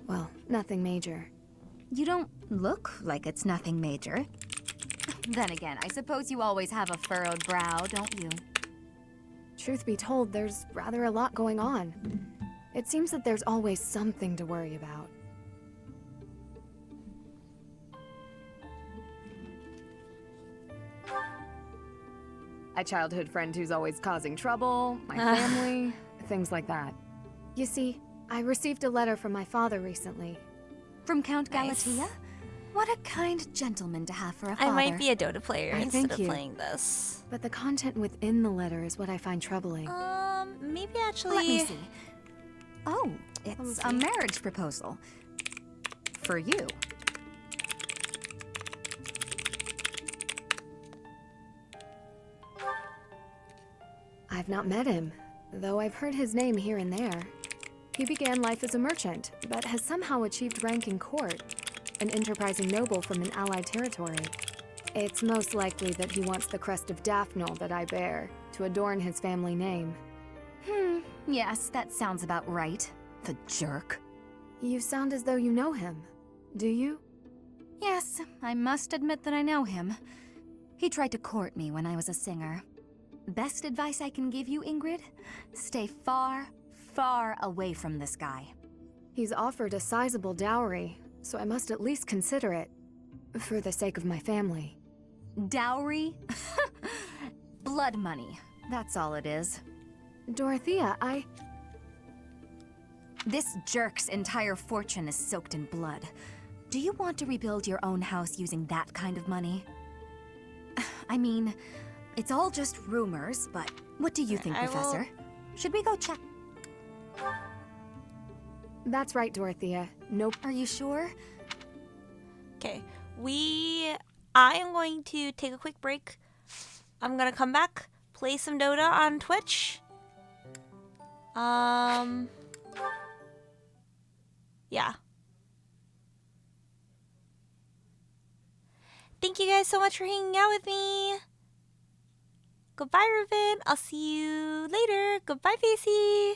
Well, nothing major. You don't look like it's nothing major. Then again, I suppose you always have a furrowed brow, don't you? Truth be told, there's rather a lot going on. It seems that there's always something to worry about. A childhood friend who's always causing trouble, my family, things like that. You see, I received a letter from my father recently. From Count Galatea? What a kind gentleman to have for a father. I might be a Dota player instead thank of you. playing this. But the content within the letter is what I find troubling. Maybe actually... Let me see. Oh, it's a marriage proposal. For you. I've not met him, though I've heard his name here and there. He began life as a merchant, but has somehow achieved rank in court, an enterprising noble from an allied territory. It's most likely that he wants the crest of Daphne that I bear, to adorn his family name. Yes, that sounds about right. The jerk. You sound as though you know him. Do you? Yes, I must admit that I know him. He tried to court me when I was a singer. Best advice I can give you, Ingrid? Stay far, far away from this guy. He's offered a sizable dowry, so I must at least consider it, for the sake of my family. Dowry? Blood money. That's all it is. Dorothea, This jerk's entire fortune is soaked in blood. Do you want to rebuild your own house using that kind of money? I mean, it's all just rumors, but what do you think, Professor? Should we go check? That's right, Dorothea. Nope. Are you sure? Okay, I am going to take a quick break. I'm gonna come back, play some Dota on Twitch. Yeah. Thank you guys so much for hanging out with me. Goodbye, Ruben. I'll see you later. Goodbye, Facey.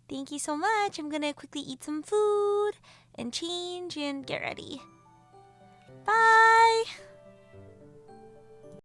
Thank you so much. I'm gonna quickly eat some food and change and get ready. Bye.